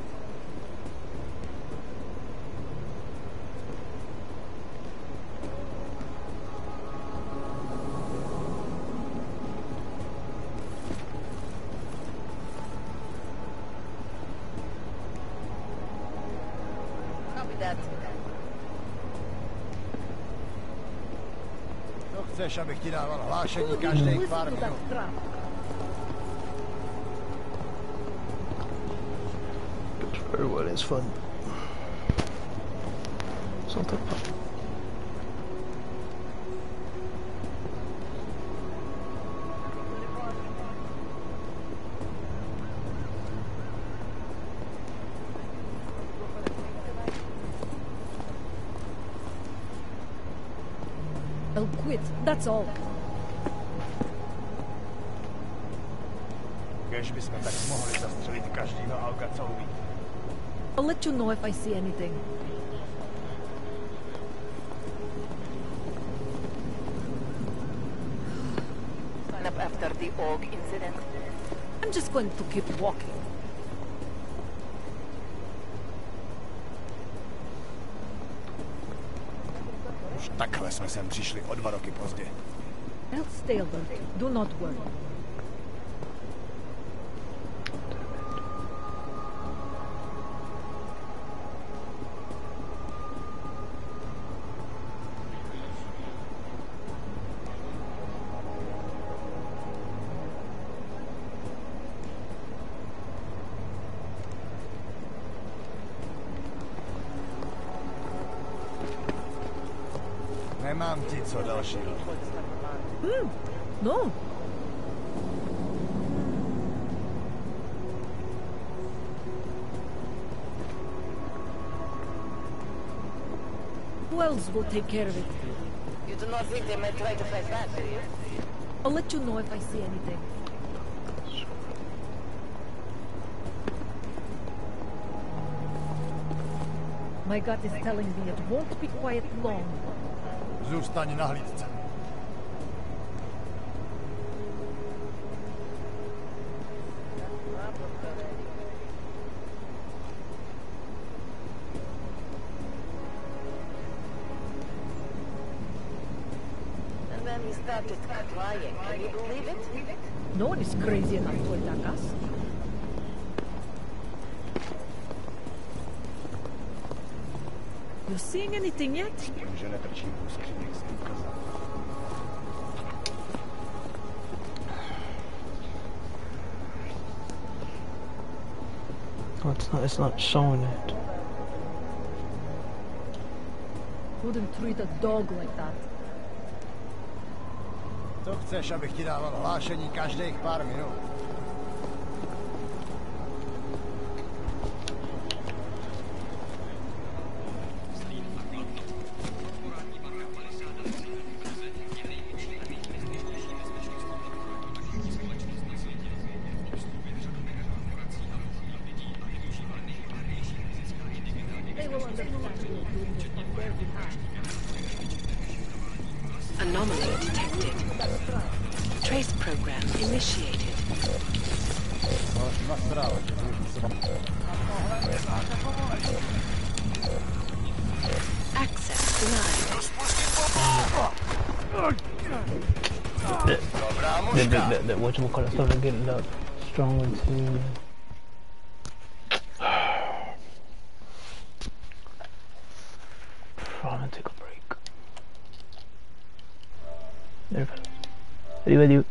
Speaker 20: Copy that.
Speaker 5: Chceš, abych ti dával hlášení každých pár minut?
Speaker 1: Good for everyone, it's fun. Something fun.
Speaker 18: I'll quit, that's all.
Speaker 5: Kež bychom tak mohli zastřelit každýho alka, co uvidí.
Speaker 18: I'll let you know if I see anything.
Speaker 20: Sign up after the OG incident.
Speaker 18: I'm just going to keep walking.
Speaker 5: Už takhle jsme sem přišli o 2 roky později.
Speaker 18: I'll stay alert, do not worry.
Speaker 19: Nemám ti co dalšího.
Speaker 18: No. Who else will take care of it?
Speaker 20: You do not think they might try to fight back, do you?
Speaker 18: I'll let you know if I see anything. My gut is telling me it won't be quiet long.
Speaker 19: Zůstaň na hlídce.
Speaker 20: And then he started crying. Can you believe it?
Speaker 18: No one is crazy enough to attack us. You seeing anything yet?
Speaker 1: Oh, it's not showing it.
Speaker 18: Wouldn't treat a dog like that.
Speaker 19: To chceš, abych ti dával hlášení každých pár minut?
Speaker 7: Anomaly detected. Trace program initiated. Access denied.
Speaker 1: The whatchamacallit started getting up stronger too. I'm gonna take a break. There, ready with you.